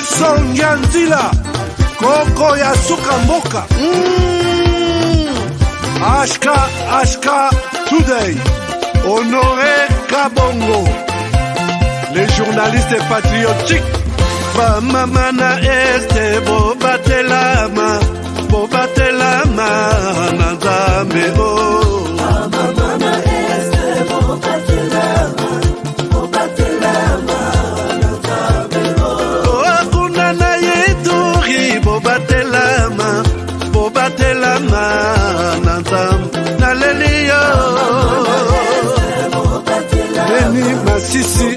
Songia Nzila Koko ya Suka Mboka Ashka Today Honoré Kabongo les journalistes patriotiques Bamamana este Bobatelama Nanzambe Bamamana este Bobatelama Bobatelama Nanzam Nalelio Beni Masisi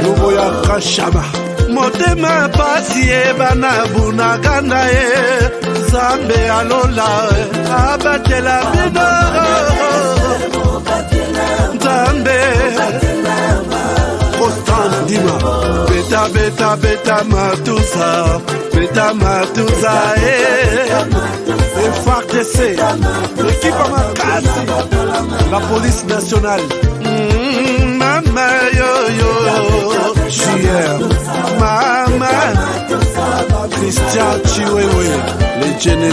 Luboya Kashaba Motema pasi bana bunaganda Zambe alola abatela bino Zambe Constant Dima Beta Matusa FARDC l'équipe à Makasi la police nationale Mama yo JR Mama Christian Chiwewe les Djene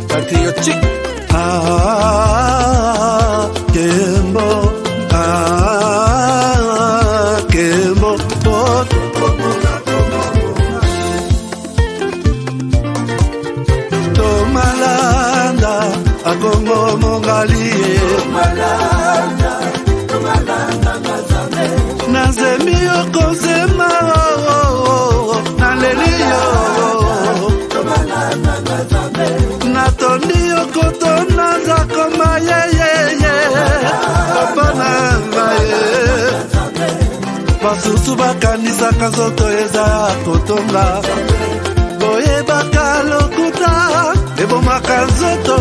patriotique Kembo Kembo Tomalanda Akongo Mongali Nazemi Okozema Nalelio Natoni Okotona Zakoma Papa Namaye Basusu bakanisa kazoto eza kotonga Boye bakalokuta Eboma kazoto.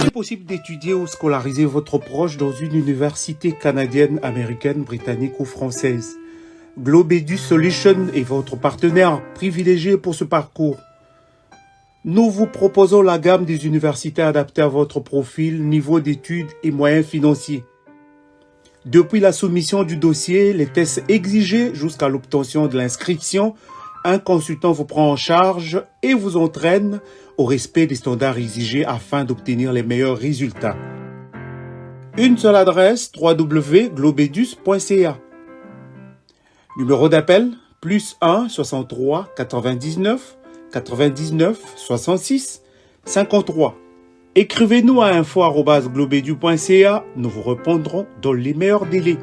C'est possible d'étudier ou scolariser votre proche dans une université canadienne, américaine, britannique ou française. Globedu Solutions est votre partenaire privilégié pour ce parcours. Nous vous proposons la gamme des universités adaptées à votre profil, niveau d'études et moyens financiers. Depuis la soumission du dossier, les tests exigés jusqu'à l'obtention de l'inscription, un consultant vous prend en charge et vous entraîne au respect des standards exigés afin d'obtenir les meilleurs résultats. Une seule adresse, www.globedus.ca. Numéro d'appel, +1 63 99 99 66 53. Écrivez-nous à info@globedu.ca, nous vous répondrons dans les meilleurs délais.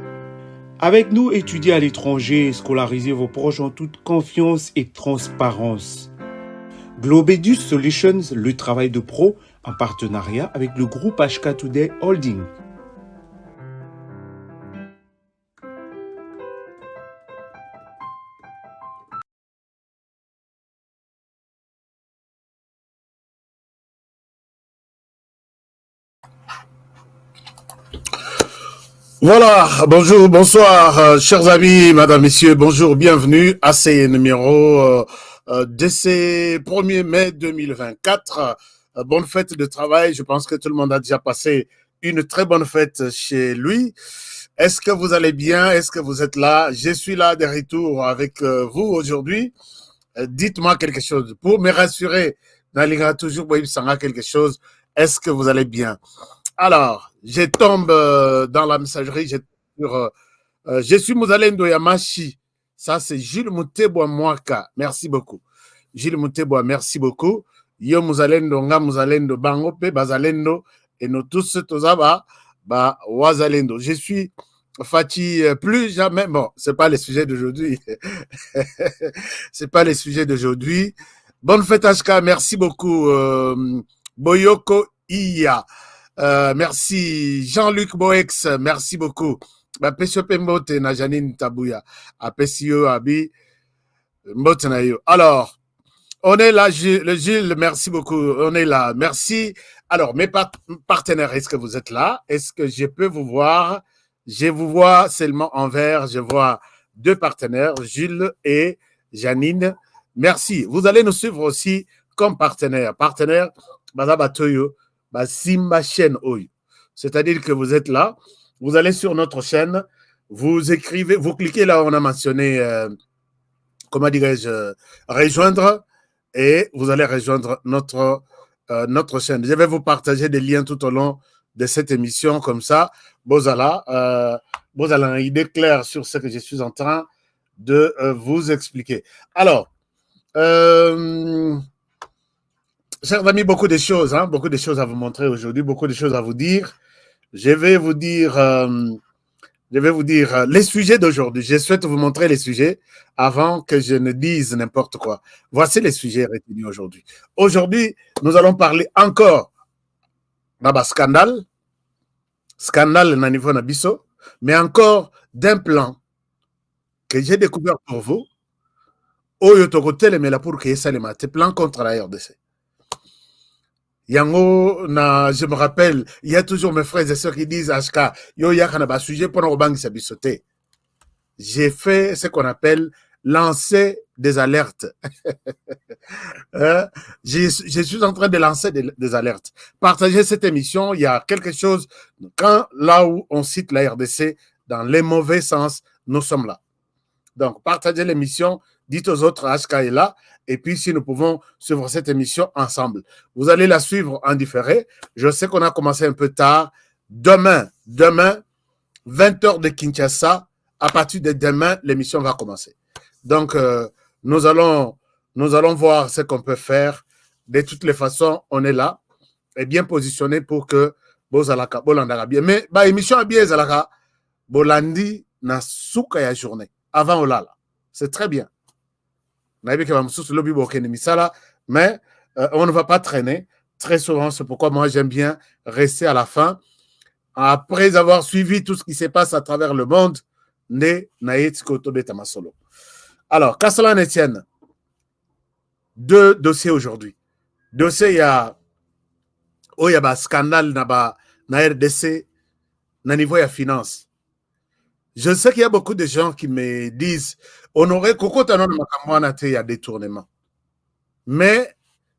Avec nous, étudiez à l'étranger et scolarisez vos proches en toute confiance et transparence. Globedu Solutions, le travail de pro en partenariat avec le groupe HK Today Holding. Voilà, bonjour, bonsoir, chers amis, madame, messieurs, bonjour, bienvenue à ces numéros de ces 1er mai 2024. Bonne fête de travail, je pense que tout le monde a déjà passé une très bonne fête chez lui. Est-ce que vous allez bien? Est-ce que vous êtes là? Je suis là de retour avec vous aujourd'hui. Dites-moi quelque chose pour me rassurer. Dans toujours quelque chose. Est-ce que vous allez bien? Alors, je tombe dans la messagerie, je suis Mouzalendo Yamashi. Ça, c'est Jules Mouteboa Mwaka. Merci beaucoup. Jules Mouteboa, merci beaucoup. Yo Mouzalendo, Nga Mouzalendo, Bangope, Bazalendo, et nous tous, Tozaba, Wazalendo. Je suis Fati, plus jamais. Bon, c'est pas le sujet d'aujourd'hui. C'est pas le sujet d'aujourd'hui. Bonne fête, HK. Merci beaucoup. Boyoko Iya. Merci Jean-Luc Boex, merci beaucoup. Alors, on est là, le Gilles, merci beaucoup, on est là, merci. Alors, mes partenaires, est-ce que vous êtes là? Est-ce que je peux vous voir? Je vous vois seulement en vert, je vois deux partenaires, Jules et Janine. Merci. Vous allez nous suivre aussi comme partenaire. Partenaire, Bazabatoyo. Simba chaîne Oyo. C'est-à-dire que vous êtes là, vous allez sur notre chaîne, Vous écrivez, vous cliquez là, on a mentionné, comment dirais-je, rejoindre, et vous allez rejoindre notre chaîne. Je vais vous partager des liens tout au long de cette émission, comme ça, vous avez une idée claire sur ce que je suis en train de vous expliquer. Alors, chers amis, beaucoup de choses à vous montrer aujourd'hui, beaucoup de choses à vous dire. Je vais vous dire les sujets d'aujourd'hui. Je souhaite vous montrer les sujets avant que je ne dise n'importe quoi. Voici les sujets retenus aujourd'hui. Aujourd'hui, nous allons parler encore d'un scandale na niveau nabiso, mais encore d'un plan que j'ai découvert pour vous. Oyo tokotel mais là pour que ça les mate plan contre la RDC. Yango na, je me rappelle, il y a toujours mes frères et sœurs qui disent Ashka, yo yakana ba sujet pour nos banques sabisoté. J'ai fait ce qu'on appelle lancer des alertes. Je suis en train de lancer des alertes. Partagez cette émission, il y a quelque chose, quand là où on cite la RDC, dans les mauvais sens, nous sommes là. Donc, partagez l'émission, dites aux autres, HK est là, et puis si nous pouvons suivre cette émission ensemble. Vous allez la suivre en différé. Je sais qu'on a commencé un peu tard. Demain, 20h de Kinshasa, à partir de demain, l'émission va commencer. Donc, nous allons voir ce qu'on peut faire. De toutes les façons, on est là et bien positionné pour que Bozalaka, Bolandara bien. Mais, émission a bien Zalaka, Bolandi na souka ya journée. Avant Olala. C'est très bien. Mais on ne va pas traîner. Très souvent, c'est pourquoi moi j'aime bien rester à la fin. Après avoir suivi tout ce qui se passe à travers le monde, alors, qu'à cela ne tienne, 2 dossiers aujourd'hui. Dossier, il y a un scandale na RDC, na niveau de finance. Je sais qu'il y a beaucoup de gens qui me disent Honoré Koko Tanon Makamwana, il y a détournement. Mais,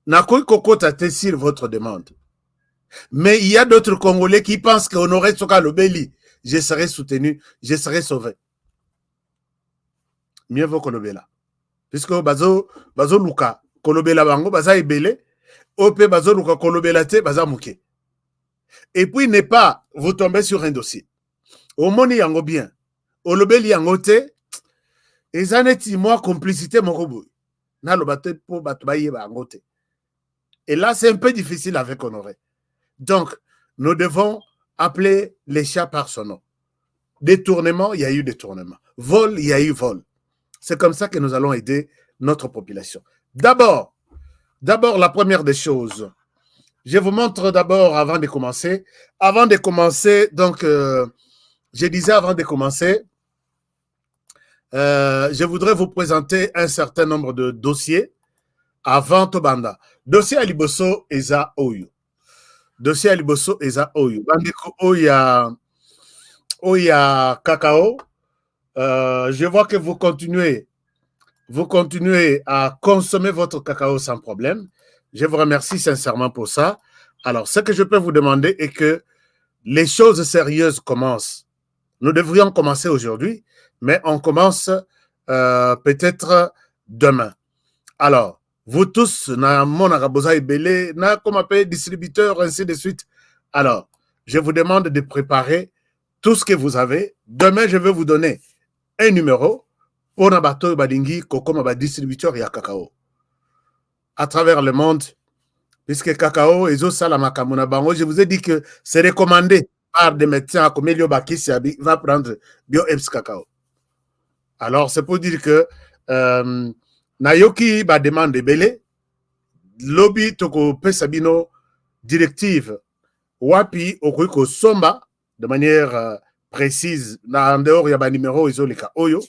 Nakoi Koko Tate sur votre demande. Mais il y a d'autres Congolais qui pensent qu'Honoré Soka Lobeli, je serai soutenu, je serai sauvé. Mieux vaut Kolobela. Puisque Bazo Luka, Kolobela Bango, Baza Ebele, Ope Bazo Luka Kolobela Te, Baza Mouke. Et puis, n'est pas, vous tombez sur un dossier. Au moni yango bien. Au lobeli yango te, et ça n'est moi complicité mon robot. Na lo batte pour batbaye bango te. Et là, c'est un peu difficile avec Honoré. Donc, nous devons appeler les chats par son nom. Détournement, il y a eu détournement. Vol, il y a eu vol. C'est comme ça que nous allons aider notre population. D'abord, la première des choses, je vous montre d'abord avant de commencer. Avant de commencer, donc, je disais avant de commencer, je voudrais vous présenter un certain nombre de dossiers avant Tobanda. Dossier à Liboso Eza Oyo. Dossier à Liboso Eza Oyo. Bandeko Oya Cacao. Je vois que vous continuez à consommer votre cacao sans problème. Je vous remercie sincèrement pour ça. Alors, ce que je peux vous demander est que les choses sérieuses commencent. Nous devrions commencer aujourd'hui, mais on commence peut-être demain. Alors, vous tous, comme appelé distributeur, ainsi de suite. Alors, je vous demande de préparer tout ce que vous avez. Demain, je vais vous donner un numéro pour Nabato Badingi, comme distributeur et à cacao. À travers le monde, puisque cacao et je vous ai dit que c'est recommandé par des médecins comme Elio Bakissi va prendre BioEps cacao. Alors, c'est pour dire que Nayoki va demander belé, lobby toko pesabino directive wapi okuiko somba de manière précise na en dehors ya ba numéro izolika oyo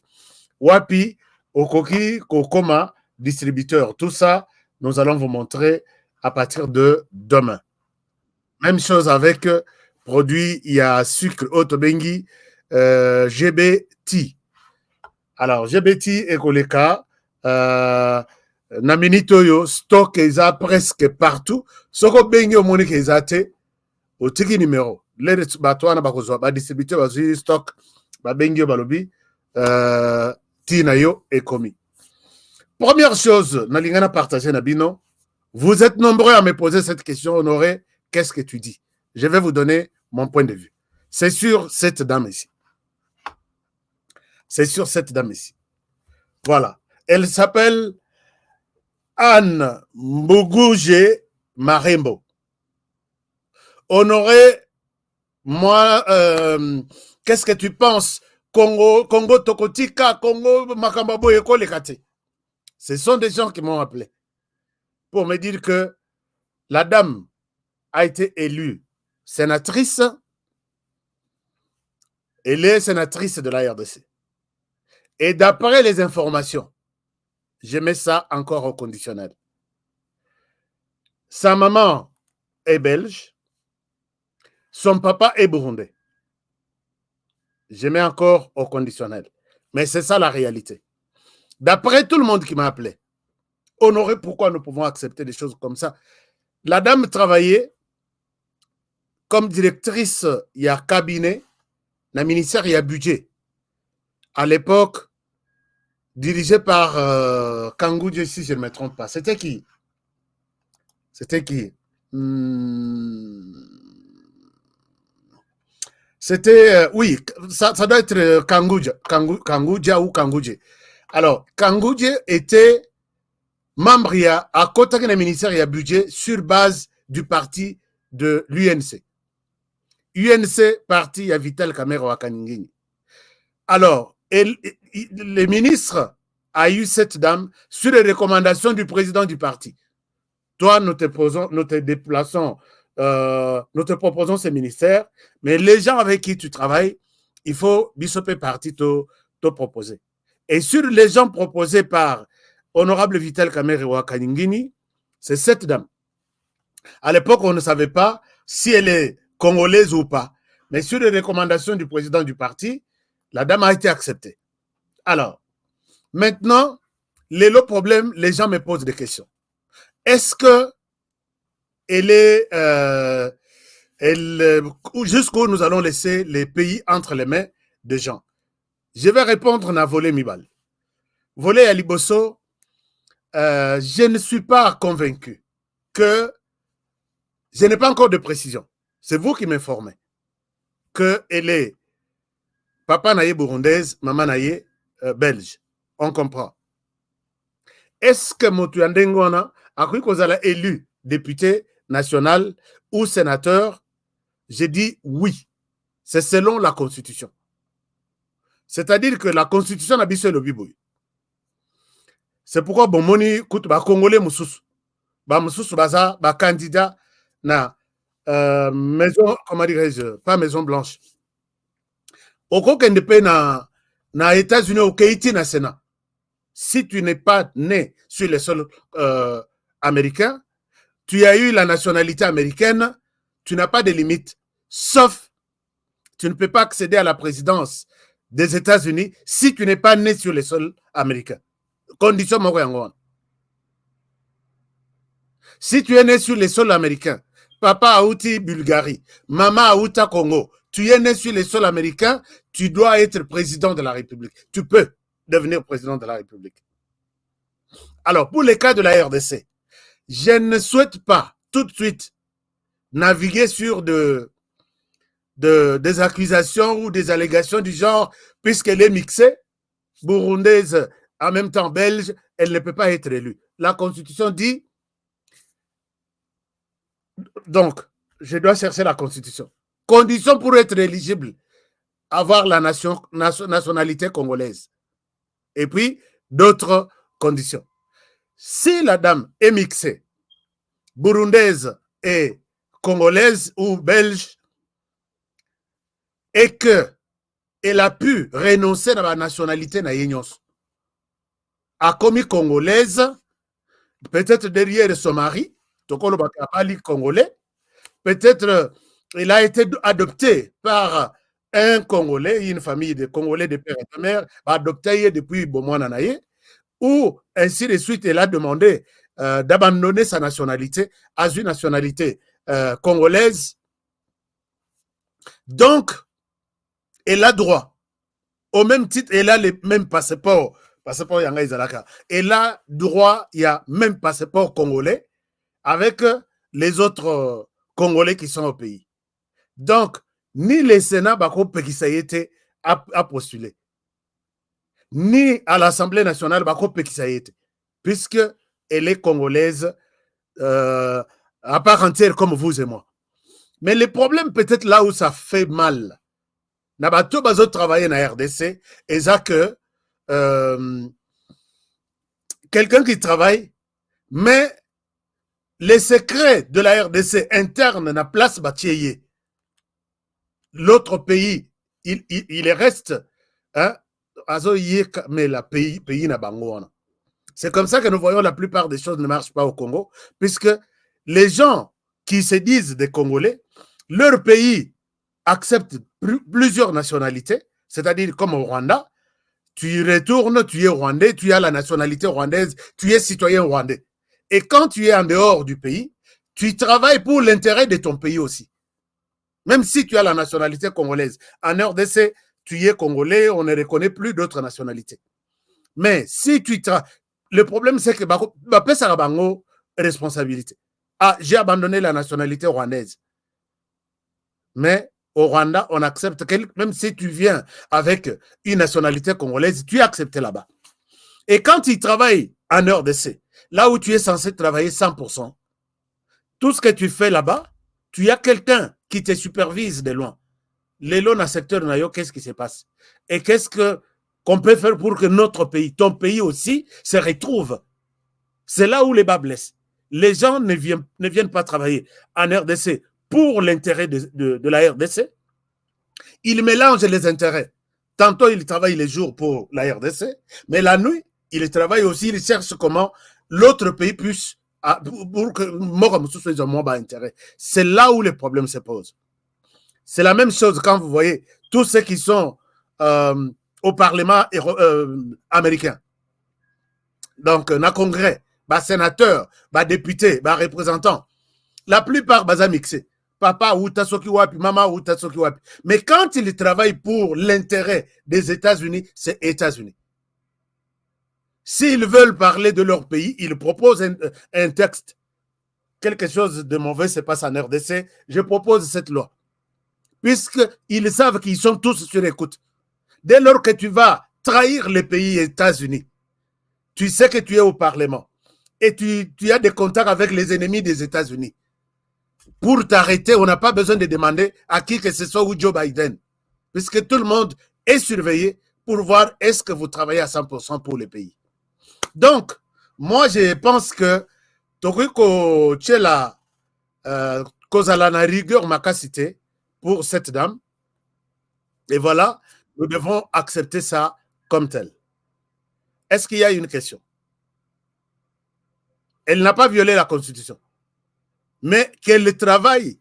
wapi okoki kokoma distributeur. Tout ça, nous allons vous montrer à partir de demain. Même chose avec produit, il y a sucre Otobengi, GBT. Alors, GBT et Koleka, Naminitoyo, stock eza presque partout. Soko bengi omoni kezate, au tiki numéro. Les batouana bakozwa, ba distributeur bazi stock, Babengio Balobi, Tinayo et Komi. Première chose, Nalingana partagé Nabino, vous êtes nombreux à me poser cette question, Honoré, qu'est-ce que tu dis? Je vais vous donner mon point de vue. C'est sur cette dame ici. C'est sur cette dame ici. Voilà. Elle s'appelle Anne Mbougouje Marembo. Honoré, moi, qu'est-ce que tu penses? Congo Tokotika, Congo Makambabo Eko Lekate. Ce sont des gens qui m'ont appelé pour me dire que la dame a été élue sénatrice. Elle est sénatrice de la RDC. Et d'après les informations, je mets ça encore au conditionnel. Sa maman est belge. Son papa est burundais. Je mets encore au conditionnel. Mais c'est ça la réalité. D'après tout le monde qui m'a appelé, Honoré, pourquoi nous pouvons accepter des choses comme ça? La dame travaillait comme directrice, il y a cabinet, dans le ministère, il y a budget. À l'époque, dirigé par Kangoudje, si je ne me trompe pas. C'était qui? C'était qui? C'était, oui, ça doit être Kangoudja ou Kangoudje. Alors, Kangoudje était membre à côté du ministère et à budget sur base du parti de l'UNC. UNC, parti à Vital Kamero à Kaningini. Alors, le ministre a eu cette dame sur les recommandations du président du parti. Toi, nous te proposons ces ministères, mais les gens avec qui tu travailles, il faut bisoper parti te proposer. Et sur les gens proposés par Honorable Vital Kamere Kaningini, c'est cette dame. À l'époque, on ne savait pas si elle est congolaise ou pas. Mais sur les recommandations du président du parti, la dame a été acceptée. Alors, maintenant, le problème, les gens me posent des questions. Est-ce que elle est jusqu'où nous allons laisser les pays entre les mains des gens? Je vais répondre à Volé Mibal. Volé à Liboso, je ne suis pas convaincu que je n'ai pas encore de précision. C'est vous qui m'informez qu'elle est papa naïe burundaise, maman naïe belge. On comprend. Est-ce que Motuandengona a cru qu'on a élu député national ou sénateur? J'ai dit oui. C'est selon la Constitution. C'est-à-dire que la Constitution a bissé le bibouille. C'est pourquoi bon moni kout ba congolais mususu baza ba candidat na maison, comment dirais-je, pas Maison Blanche. Au kokende pe na États-Unis au Keiti na Sénat. Si tu n'es pas né sur les sols américains, tu as eu la nationalité américaine, tu n'as pas de limite, sauf tu ne peux pas accéder à la présidence des États-Unis si tu n'es pas né sur les sols américains. Condition Mogoyangon. Si tu es né sur les sols américains, papa a outi Bulgarie, maman a outa Congo, tu es né sur les sols américains, tu dois être président de la République. Tu peux devenir président de la République. Alors, pour les cas de la RDC, je ne souhaite pas tout de suite naviguer sur des accusations ou des allégations du genre, puisqu'elle est mixée, burundaise, en même temps belge, elle ne peut pas être élue. La Constitution dit, donc, je dois chercher la Constitution. Condition pour être éligible, avoir la nationalité congolaise. Et puis, d'autres conditions. Si la dame est mixée, burundaise et congolaise ou belge, et qu'elle a pu renoncer à la nationalité na yenyos, a commis congolaise, peut-être derrière son mari, congolais, peut-être il a été adopté par un Congolais, une famille de Congolais de père et de mère, adopté depuis Bomouananaye, ou ainsi de suite, elle a demandé d'abandonner sa nationalité à une nationalité congolaise. Donc, elle a droit au même titre, elle a les mêmes passeports. Passeport Yanga Izalaka. Elle a droit, il y a même passeport congolais avec les autres Congolais qui sont au pays. Donc, ni le Sénat Bako Pekisayete a postulé, ni à l'Assemblée nationale Bako Pekisayete, puisque elle est congolaise à part entière comme vous et moi. Mais le problème peut-être là où ça fait mal, Nabato Bazo travailler na RDC, et ça que quelqu'un qui travaille, mais les secrets de la RDC interne na place Batieye. L'autre pays, il reste, hein, mais la pays na bango. C'est comme ça que nous voyons la plupart des choses ne marchent pas au Congo, puisque les gens qui se disent des Congolais, leur pays accepte plusieurs nationalités, c'est-à-dire comme au Rwanda, tu y retournes, tu es rwandais, tu as la nationalité rwandaise, tu es citoyen rwandais. Et quand tu es en dehors du pays, tu travailles pour l'intérêt de ton pays aussi. Même si tu as la nationalité congolaise. En RDC, tu es congolais, on ne reconnaît plus d'autres nationalités. Mais si tu travailles, le problème c'est que ça a une responsabilité. Ah, j'ai abandonné la nationalité rwandaise. Mais au Rwanda, on accepte, même si tu viens avec une nationalité congolaise, tu es accepté là-bas. Et quand tu travailles en RDC, là où tu es censé travailler 100%, tout ce que tu fais là-bas, tu as quelqu'un qui te supervise de loin. Les lois dans le secteur nayo, qu'est-ce qui se passe? Et qu'est-ce qu'on peut faire pour que notre pays, ton pays aussi, se retrouve? C'est là où les bas blessent. Les gens ne viennent pas travailler en RDC pour l'intérêt de la RDC. Ils mélangent les intérêts. Tantôt, ils travaillent les jours pour la RDC, mais la nuit, ils travaillent aussi, ils cherchent comment l'autre pays puisse, pour que moi intérêt. C'est là où les problèmes se posent. C'est la même chose quand vous voyez tous ceux qui sont au Parlement américain. Donc, dans le Congrès, sénateur, député, représentant, la plupart sont mixés. Papa ou Tasoki Wapi, maman ou Tasoki Wapi. Mais quand ils travaillent pour l'intérêt des États-Unis, c'est États-Unis. S'ils veulent parler de leur pays, ils proposent un texte. Quelque chose de mauvais se passe en RDC, je propose cette loi. Puisqu'ils savent qu'ils sont tous sur écoute. Dès lors que tu vas trahir les pays États-Unis, tu sais que tu es au Parlement et tu as des contacts avec les ennemis des États-Unis. Pour t'arrêter, on n'a pas besoin de demander à qui que ce soit ou Joe Biden. Puisque tout le monde est surveillé pour voir est-ce que vous travaillez à 100% pour le pays. Donc, moi, je pense que Toriko Tchela Kozalana rigueur m'a cité pour cette dame. Et voilà, nous devons accepter ça comme tel. Est-ce qu'il y a une question? Elle n'a pas violé la Constitution. Mais qu'elle travaille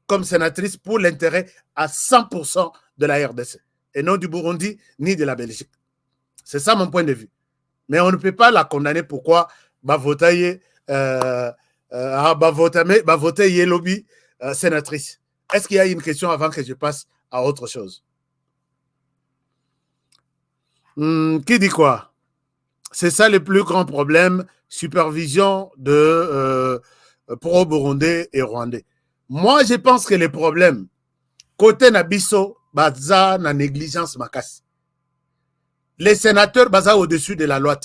comme sénatrice pour l'intérêt à 100% de la RDC, et non du Burundi ni de la Belgique. C'est ça mon point de vue. Mais on ne peut pas la condamner. Pourquoi voter Yelobi sénatrice. Est-ce qu'il y a une question avant que je passe à autre chose? Qui dit quoi? C'est ça le plus grand problème, supervision de pro-burundais et rwandais. Moi, je pense que les problèmes, côté Nabiso, baza na négligence makasi. Les sénateurs baza au-dessus de la loi.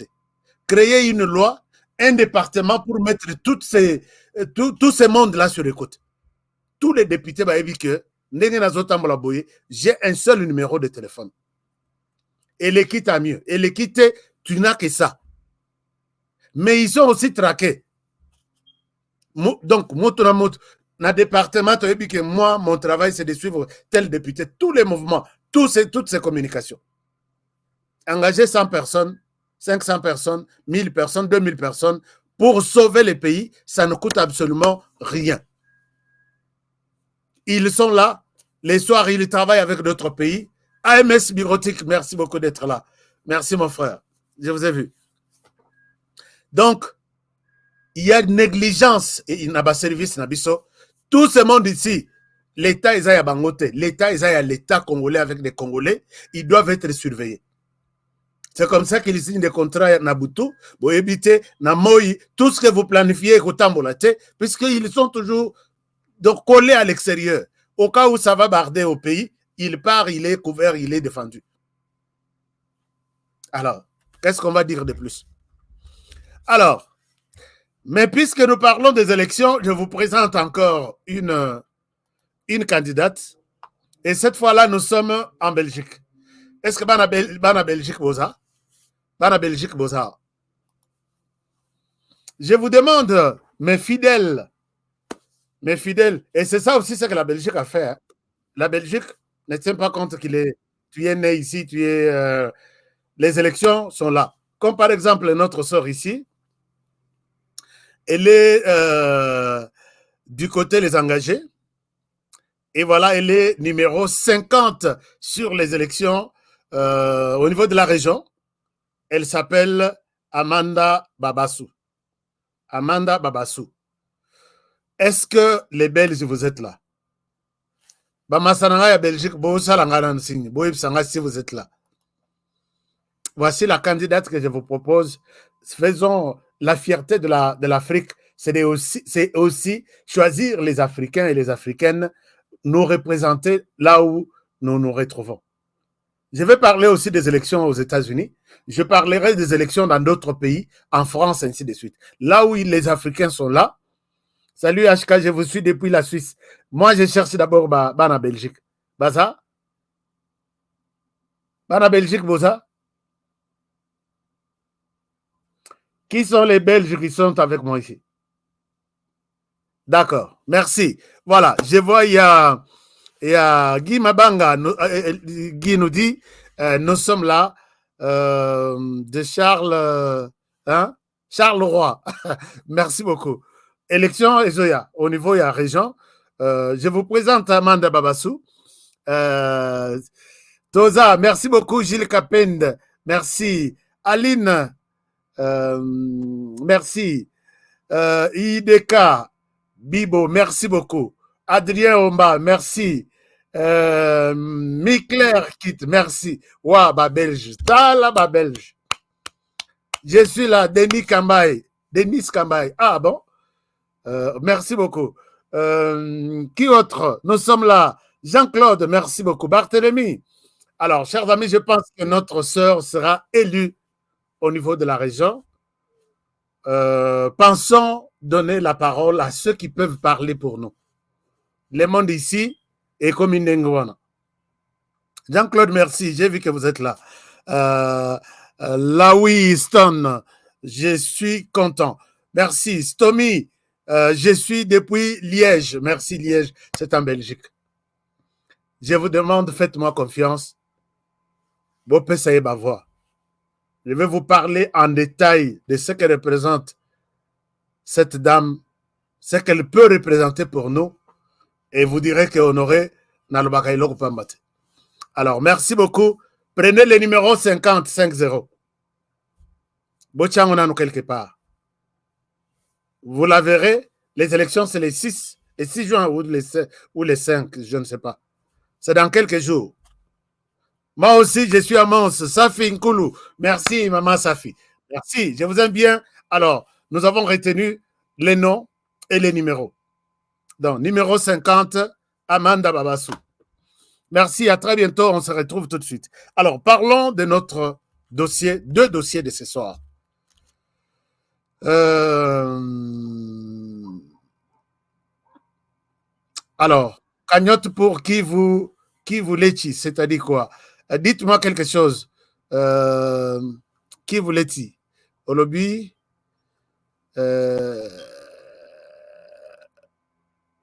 Créer une loi, un département pour mettre tous ces mondes-là sur écoute. Tous les députés bah dit que j'ai un seul numéro de téléphone. Et l'équité a mieux. Et l'équité, tu n'as que ça. Mais ils sont aussi traqués. Donc, dans le département, tu as dit que moi, mon travail, c'est de suivre tel député, tous les mouvements, toutes ces communications. Engager 100 personnes, 500 personnes, 1000 personnes, 2000 personnes pour sauver les pays, ça ne coûte absolument rien. Ils sont là. Les soirs, ils travaillent avec d'autres pays. AMS Bureautique, merci beaucoup d'être là. Merci, mon frère. Je vous ai vu. Donc, il y a une négligence et il n'y a pas de service. Tout ce monde ici, l'État est à Bangote, l'État est à l'État congolais avec des Congolais, ils doivent être surveillés. C'est comme ça qu'ils signent des contrats à Nabutu, pour éviter, Namoyi, tout ce que vous planifiez, puisqu'ils sont toujours donc, collés à l'extérieur. Au cas où ça va barder au pays, il part, il est couvert, il est défendu. Alors, qu'est-ce qu'on va dire de plus? Alors, mais puisque nous parlons des élections, je vous présente encore une candidate. Et cette fois-là, nous sommes en Belgique. Est-ce que Bana Belgique Boza? Bana Belgique Boza. Je vous demande, mes fidèles, et c'est ça aussi ce que la Belgique a fait. Hein. La Belgique ne tient pas compte tu es né ici, les élections sont là. Comme par exemple notre sœur ici, elle est du côté des engagés. Et voilà, elle est numéro 50 sur les élections au niveau de la région. Elle s'appelle Amanda Babassou. Amanda Babassou. Est-ce que les Belges, vous êtes là? Bamasananga ya Belgique, si vous êtes là. Voici la candidate que je vous propose. Faisons la fierté de l'Afrique. C'est aussi choisir les Africains et les Africaines, nous représenter là où nous nous retrouvons. Je vais parler aussi des élections aux États-Unis. Je parlerai des élections dans d'autres pays, en France, ainsi de suite. Là où les Africains sont là. Salut HK, je vous suis depuis la Suisse. Moi, je cherche d'abord Bana Belgique. Baza? Bana Belgique, Boza? Qui sont les Belges qui sont avec moi ici? D'accord, merci. Voilà, je vois, il y a Guy Mabanga. Guy nous dit, nous sommes là, de Charles Roy. Merci beaucoup. Élection Ezoya, au niveau de la région. Je vous présente Amanda Babassou. Toza, merci beaucoup. Gilles Capende, merci. Aline, merci. IDK, Bibo, merci beaucoup. Adrien Omba, merci. Mikler Kit, merci. Wa, ba belge. Tala, ba belge. Je suis là, Denis Kambaye. Ah bon? Merci beaucoup. Qui autre? Nous sommes là. Jean-Claude, merci beaucoup. Barthélemy. Alors, chers amis, je pense que notre sœur sera élue au niveau de la région. Pensons donner la parole à ceux qui peuvent parler pour nous. Le monde ici est comme une Ndengwana. Jean-Claude, merci. J'ai vu que vous êtes là. Laoui Stone, je suis content. Merci. Stomy, je suis depuis Liège. Merci Liège, c'est en Belgique. Je vous demande, faites-moi confiance. Je vais vous parler en détail de ce que représente cette dame, ce qu'elle peut représenter pour nous, et vous direz qu'Honoré n'a le bagaille pas battre. Alors, merci beaucoup. Prenez le numéro 50-50. Bochangonano quelque part. Vous la verrez, les élections, c'est les 6 juin ou les 5, je ne sais pas. C'est dans quelques jours. Moi aussi, je suis à Mons. Safi Nkoulou. Merci, maman Safi. Merci, je vous aime bien. Alors, nous avons retenu les noms et les numéros. Donc, numéro 50, Amanda Babassou. Merci, à très bientôt. On se retrouve tout de suite. Alors, parlons de notre dossier, deux dossiers de ce soir. Alors, cagnotte pour qui vous l'êtes, c'est-à-dire quoi? Dites-moi quelque chose. Qui vous l'êtes? Au lobby?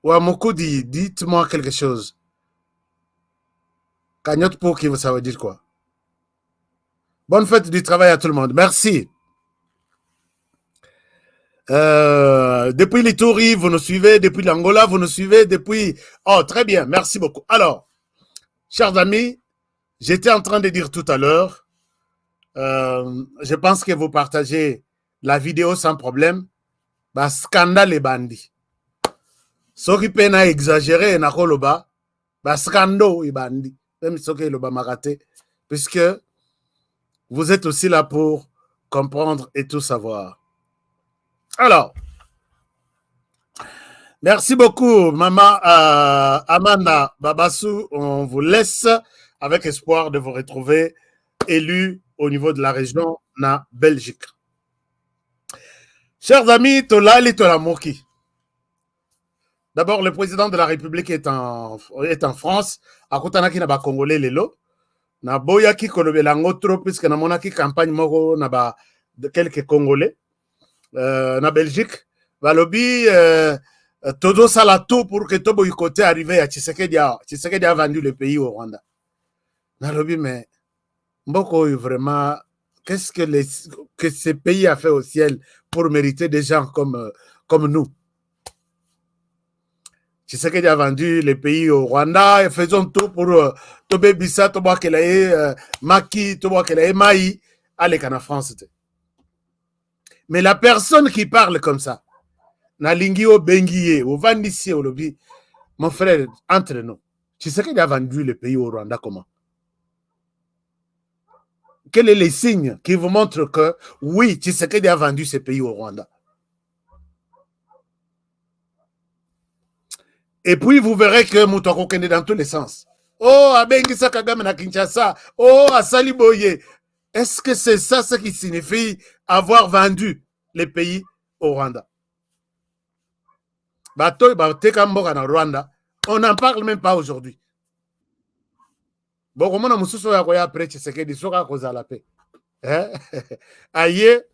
Ouamokoudi, dites-moi quelque chose. Cagnotte pour qui, ça veut dire quoi? Bonne fête du travail à tout le monde. Merci. Depuis l'Itourie, vous nous suivez. Depuis l'Angola, vous nous suivez. Depuis... Oh, très bien. Merci beaucoup. Alors, chers amis, j'étais en train de dire tout à l'heure, je pense que vous partagez la vidéo sans problème. Bah, scandale et bandit. Ce qui peine à exagérer, na koloba, bah, scandale et bandit. Même ce qui est le bas maraté. Puisque Vous êtes aussi là pour comprendre et tout savoir. Alors, merci beaucoup, maman Amanda Babassou. On vous laisse avec espoir de vous retrouver élu au niveau de la région na Belgique. Chers amis, Tolali Tolamoki. D'abord, le président de la République est en France. Akotanaki na ba Congolais lelo. Na boyaki kolobela ngotro puisque na monaki campagne moko na ba de quelques Congolais na Belgique. Balobi todo sala tout pour que Tobo Ikote arrive à Tshisekedi. Tshisekedi a vendu le pays au Rwanda. Nalobi mais Mboko vraiment qu'est-ce que ce pays a fait au ciel pour mériter des gens comme nous. Tshisekedi a vendu les pays au Rwanda et faisons tout pour Tobé Bissa, Toba Kelae, Maki, Toba Kelae, Maï, aller en France. Mais la personne qui parle comme ça, Nalingi o Bengiye, au Vandissi, au lobby, mon frère, entre nous, Tshisekedi a vendu le pays au Rwanda comment? Quels sont les signes qui vous montrent que oui, Tshisekedi a vendu ce pays au Rwanda? Et puis vous verrez que Moutoko Kende dans tous les sens. Oh, Abengisa Kagame na Kinshasa. Oh, Asali Boye. Est-ce que c'est ça ce qui signifie avoir vendu les pays au Rwanda? Bato Batekamboka na Rwanda, on n'en parle même pas aujourd'hui. Bon, comment on a moussou ya koya après Tshisekedi soka kozala pe. Aye,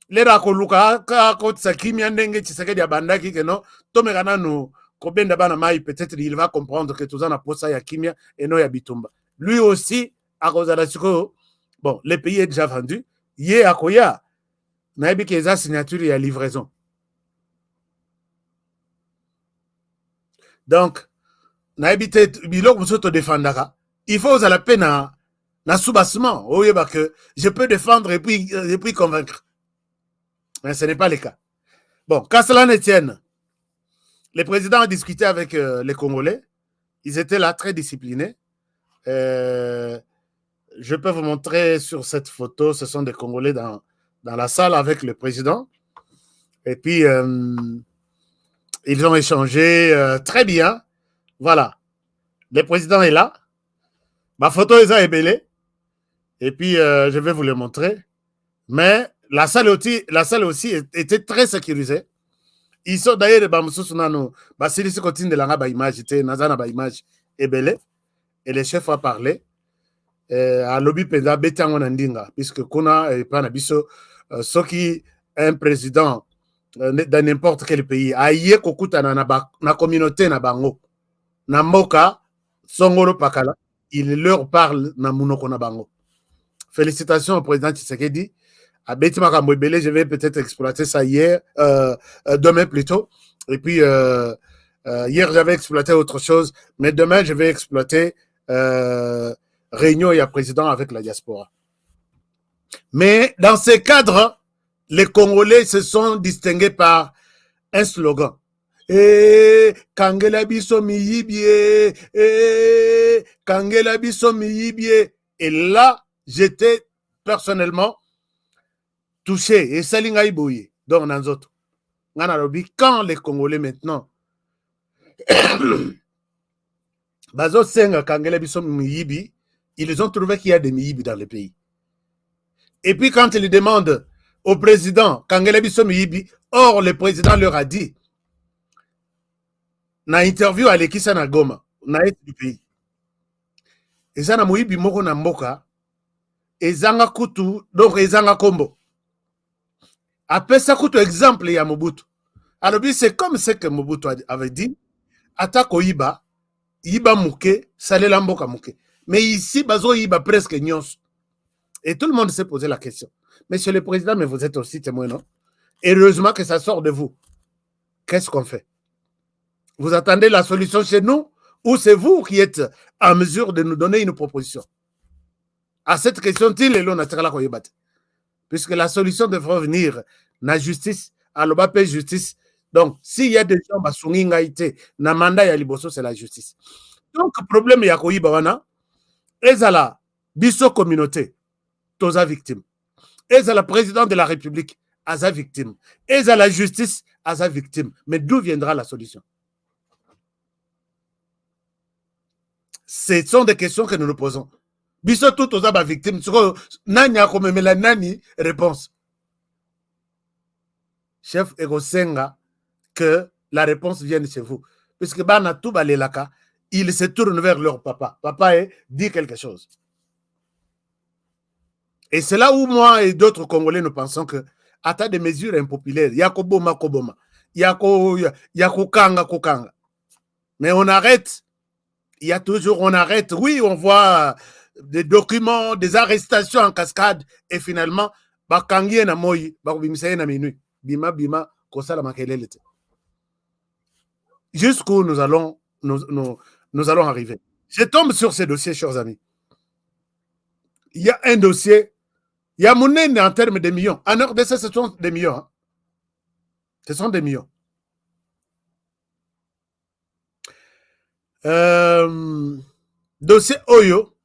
les rakoluka ka kotsa kimia ndenge Tshisekedi abandaki que non, tomekana no Kobenda bana mai, peut-être il va comprendre que tout ça n'a pas ça ya kimia et non ya bitumba. Lui aussi, à cause de la bon, le pays est déjà vendu. Yé akoya, naebi keza signature ya livraison. Donc, naebi te bilok musoto défendaka. Il faut aux la peine na soubassement. Oui, bah que je peux défendre et puis convaincre. Mais ce n'est pas le cas. Bon, qu'à cela ne tienne. Le président a discuté avec les Congolais. Ils étaient là très disciplinés. Je peux vous montrer sur cette photo, ce sont des Congolais dans la salle avec le président. Et puis, ils ont échangé très bien. Voilà. Le président est là. Ma photo est belle. Et puis, je vais vous le montrer. Mais la salle aussi était très sécurisée. Ils sont d'ailleurs image et le chef a parlé à lobby penda betango nandinga puisque kuna pas nabiso ce qui un président dans n'importe quel pays aye kokutana na communauté na bango na mboka songolo pakala il leur parle na munoko na bango. Félicitations au président Tshisekedi. Je vais peut-être exploiter ça demain plutôt. Et puis, hier, j'avais exploité autre chose. Mais demain, je vais exploiter réunion et président avec la diaspora. Mais dans ces cadres, les Congolais se sont distingués par un slogan. Kangela biso miyibie. Kangela biso miyibie. Et là, j'étais personnellement touché et salinga iboye donc dans autres quand les Congolais maintenant bazo senga kangela biso miyibi, ils ont trouvé qu'il y a des miyibi dans le pays. Et puis quand ils demandent au président kangela biso miyibi, or le président leur a dit na interview à l'Ekisa na Goma na est du pays et ça na moyibi moko na mboka ezanga kutu donc ezanga kombo. Après ça, coûte exemple, il y a Mobutu. Alors, c'est comme ce que Mobutu avait dit. Atako Iba, Iba Mouké, Salé Lamboka Mouké. Mais ici, Bazo Iba presque Nyons. Et tout le monde s'est posé la question. Monsieur le Président, mais vous êtes aussi témoin, non? Heureusement que ça sort de vous. Qu'est-ce qu'on fait? Vous attendez la solution chez nous ou c'est vous qui êtes en mesure de nous donner une proposition? À cette question-il, l'on a tiré la koyebate. Puisque la solution devrait venir na justice, à l'obapé justice. Donc, s'il y a des gens qui sont na mandat ya liboso, c'est la justice. Donc, le problème ya koyiba wana, ezala biso communauté. toza victime. Et à la présidente de la République, à sa victime. Et à la justice, à sa victime. Mais d'où viendra la solution? Ce sont des questions que nous nous posons. Biso tout aux aba victimes. Nani a comme la nani réponse. Chef Egosenga, que la réponse vienne chez vous. Puisque Bana tout balelaka, ils se tournent vers leur papa. Papa dit quelque chose. Et c'est là où moi et d'autres Congolais nous pensons que, à tas de mesures impopulaires, yako boma koboma, yako kanga kokanga. Mais on arrête. Il y a toujours, on arrête. Oui, on voit des documents, des arrestations en cascade, et finalement, bakangie na moyi, bakubimisaye na minui, bima kosala makelele. Jusqu'où nous allons arriver. Je tombe sur ces dossiers, chers amis. Il y a un dossier, il y a mon en termes de millions. En RDC, ce sont des millions. Hein. Ce sont des millions. Dossier Oyo,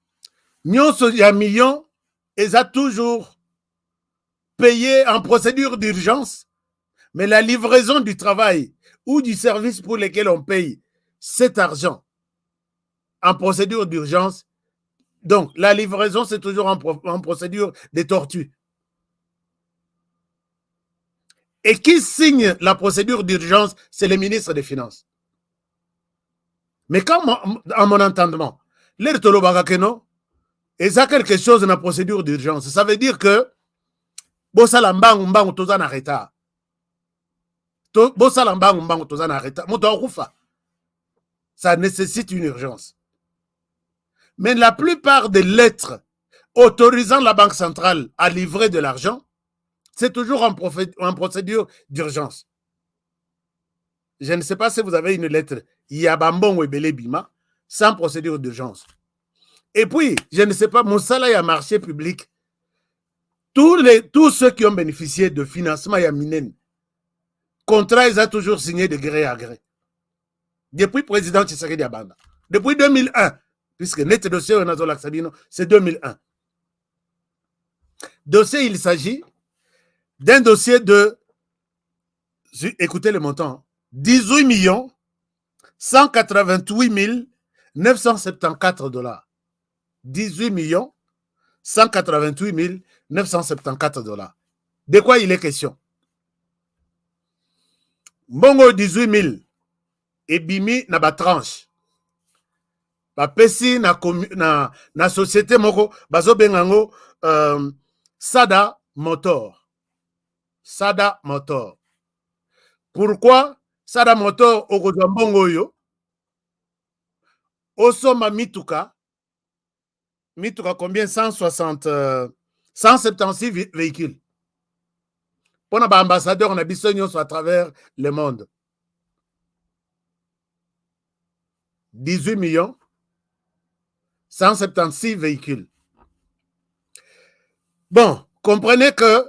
nyonso ya millions, ils ont toujours payé en procédure d'urgence, mais la livraison du travail ou du service pour lequel on paye cet argent en procédure d'urgence, donc la livraison c'est toujours en procédure de tortue. Et qui signe la procédure d'urgence, c'est le ministre des Finances. Mais quand, à mon entendement, l'air tolo bagakeno, et ça quelque chose dans la procédure d'urgence, ça veut dire que bosala mbangu toza na retard. Bosala mbangu toza na retard. Moto akufa. Ça nécessite une urgence. Mais la plupart des lettres autorisant la Banque centrale à livrer de l'argent, c'est toujours en procédure d'urgence. Je ne sais pas si vous avez une lettre Yabambon Webele Bima sans procédure d'urgence. Et puis, je ne sais pas, mon salaire à marché public, tous ceux qui ont bénéficié de financement Yaminen, contrat, ils ont toujours signé de gré à gré. Depuis le président Tshisekedi Abanda. Depuis 2001, puisque net dossier c'est 2001. Dossier, il s'agit d'un dossier de, écoutez le montant, 18 188 974 $. 18 188 974 $. De quoi il est question? Mbongo 18 000 et bimi na ba tranche. Ba pesi na société moko bazo bengango Sada Motor. Sada Motor. Pourquoi Sada Motor okozwa mbongo yo? Osoma mituka combien? 176 véhicules. Pour nos ambassadeurs, on a besoin à travers le monde. 18 176 véhicules. Bon, comprenez que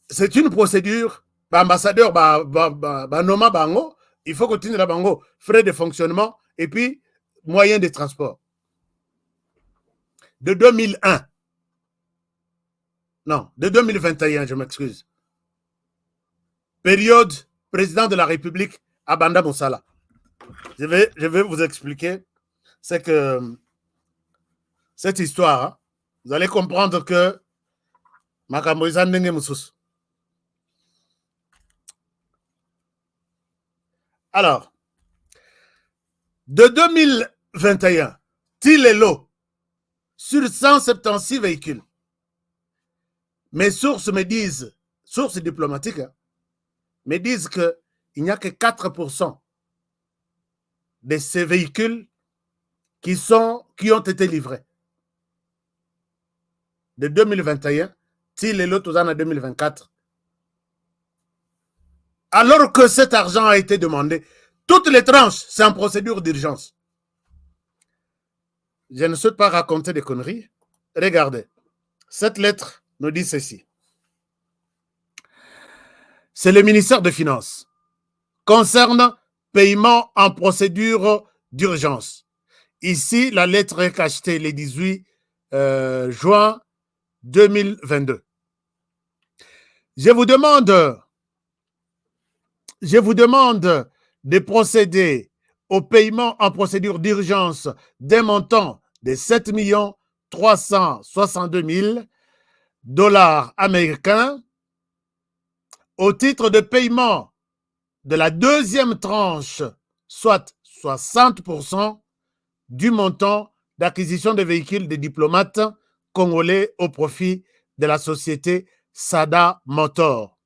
c'est une procédure. Ambassadeur, noma bango, il faut continuer la bango, frais de fonctionnement et puis moyens de transport. De 2001. Non, de 2021, je m'excuse. Période président de la République, Abanda Moussala. Je vais vous expliquer. C'est que cette histoire, hein, vous allez comprendre que Makamboizan Nenge Moussous. Alors, de 2021, Tilelo, sur 176 véhicules, mes sources me disent, sources diplomatiques, hein, me disent qu'il n'y a que 4% de ces véhicules qui ont été livrés. De 2021, Tilelo, tout en 2024. Alors que cet argent a été demandé, toutes les tranches, c'est en procédure d'urgence. Je ne souhaite pas raconter des conneries. Regardez, cette lettre nous dit ceci. C'est le ministère des Finances. Concerne paiement en procédure d'urgence. Ici, la lettre est cachetée le 18 juin 2022. Je vous demande de procéder au paiement en procédure d'urgence d'un montant de 7 362 000 dollars américains au titre de paiement de la deuxième tranche, soit 60% du montant d'acquisition de véhicules des diplomates congolais au profit de la société Sada Motor.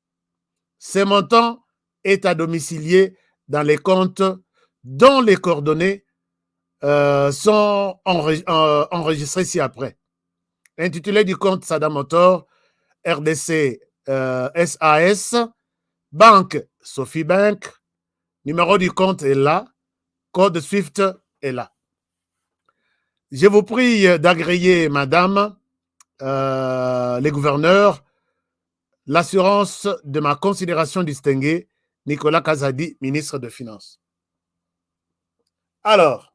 Ce montant est à domicilier dans les comptes dont les coordonnées sont enregistrées ci-après. Intitulé du compte Sada Motor, RDC SAS, Banque Sophie Bank, numéro du compte est là, code SWIFT est là. Je vous prie d'agréer, madame, les gouverneurs, l'assurance de ma considération distinguée, Nicolas Kazadi, ministre des Finances. Alors,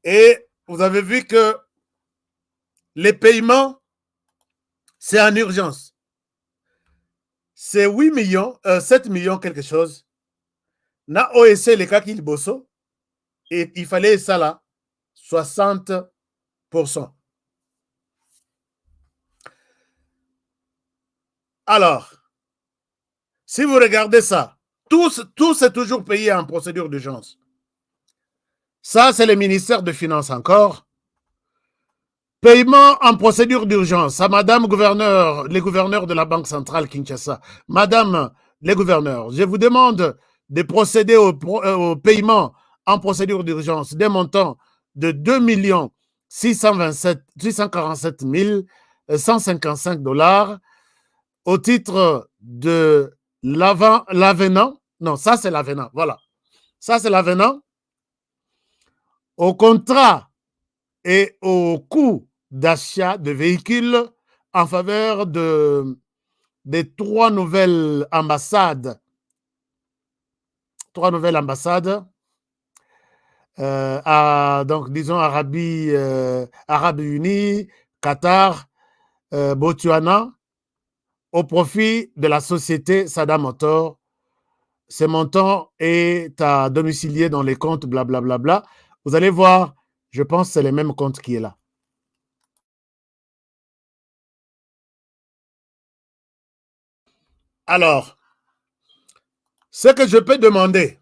et vous avez vu que les paiements, c'est en urgence. C'est 8 millions, 7 millions quelque chose. Na OSC, les cas qu'il bosso, et il fallait ça là, 60%. Alors, si vous regardez ça, tout est toujours payé en procédure d'urgence. Ça, c'est le ministère des Finances encore. Paiement en procédure d'urgence à madame gouverneur, les gouverneurs de la Banque centrale Kinshasa. Madame les gouverneurs, je vous demande de procéder au paiement en procédure d'urgence des montants de 2 647 155 dollars au titre de l'avenant. Non, ça c'est l'avenant. Voilà. Ça c'est l'avenant au contrat et au coût d'achat de véhicules en faveur des 3 nouvelles ambassades. 3 nouvelles ambassades donc disons Arabes Unis, Qatar, Botswana, au profit de la société Sada Motor. Ce montant est à domicilier dans les comptes blablabla. Bla, bla, bla. Vous allez voir, je pense que c'est le même compte qui est là. Alors, ce que je peux demander,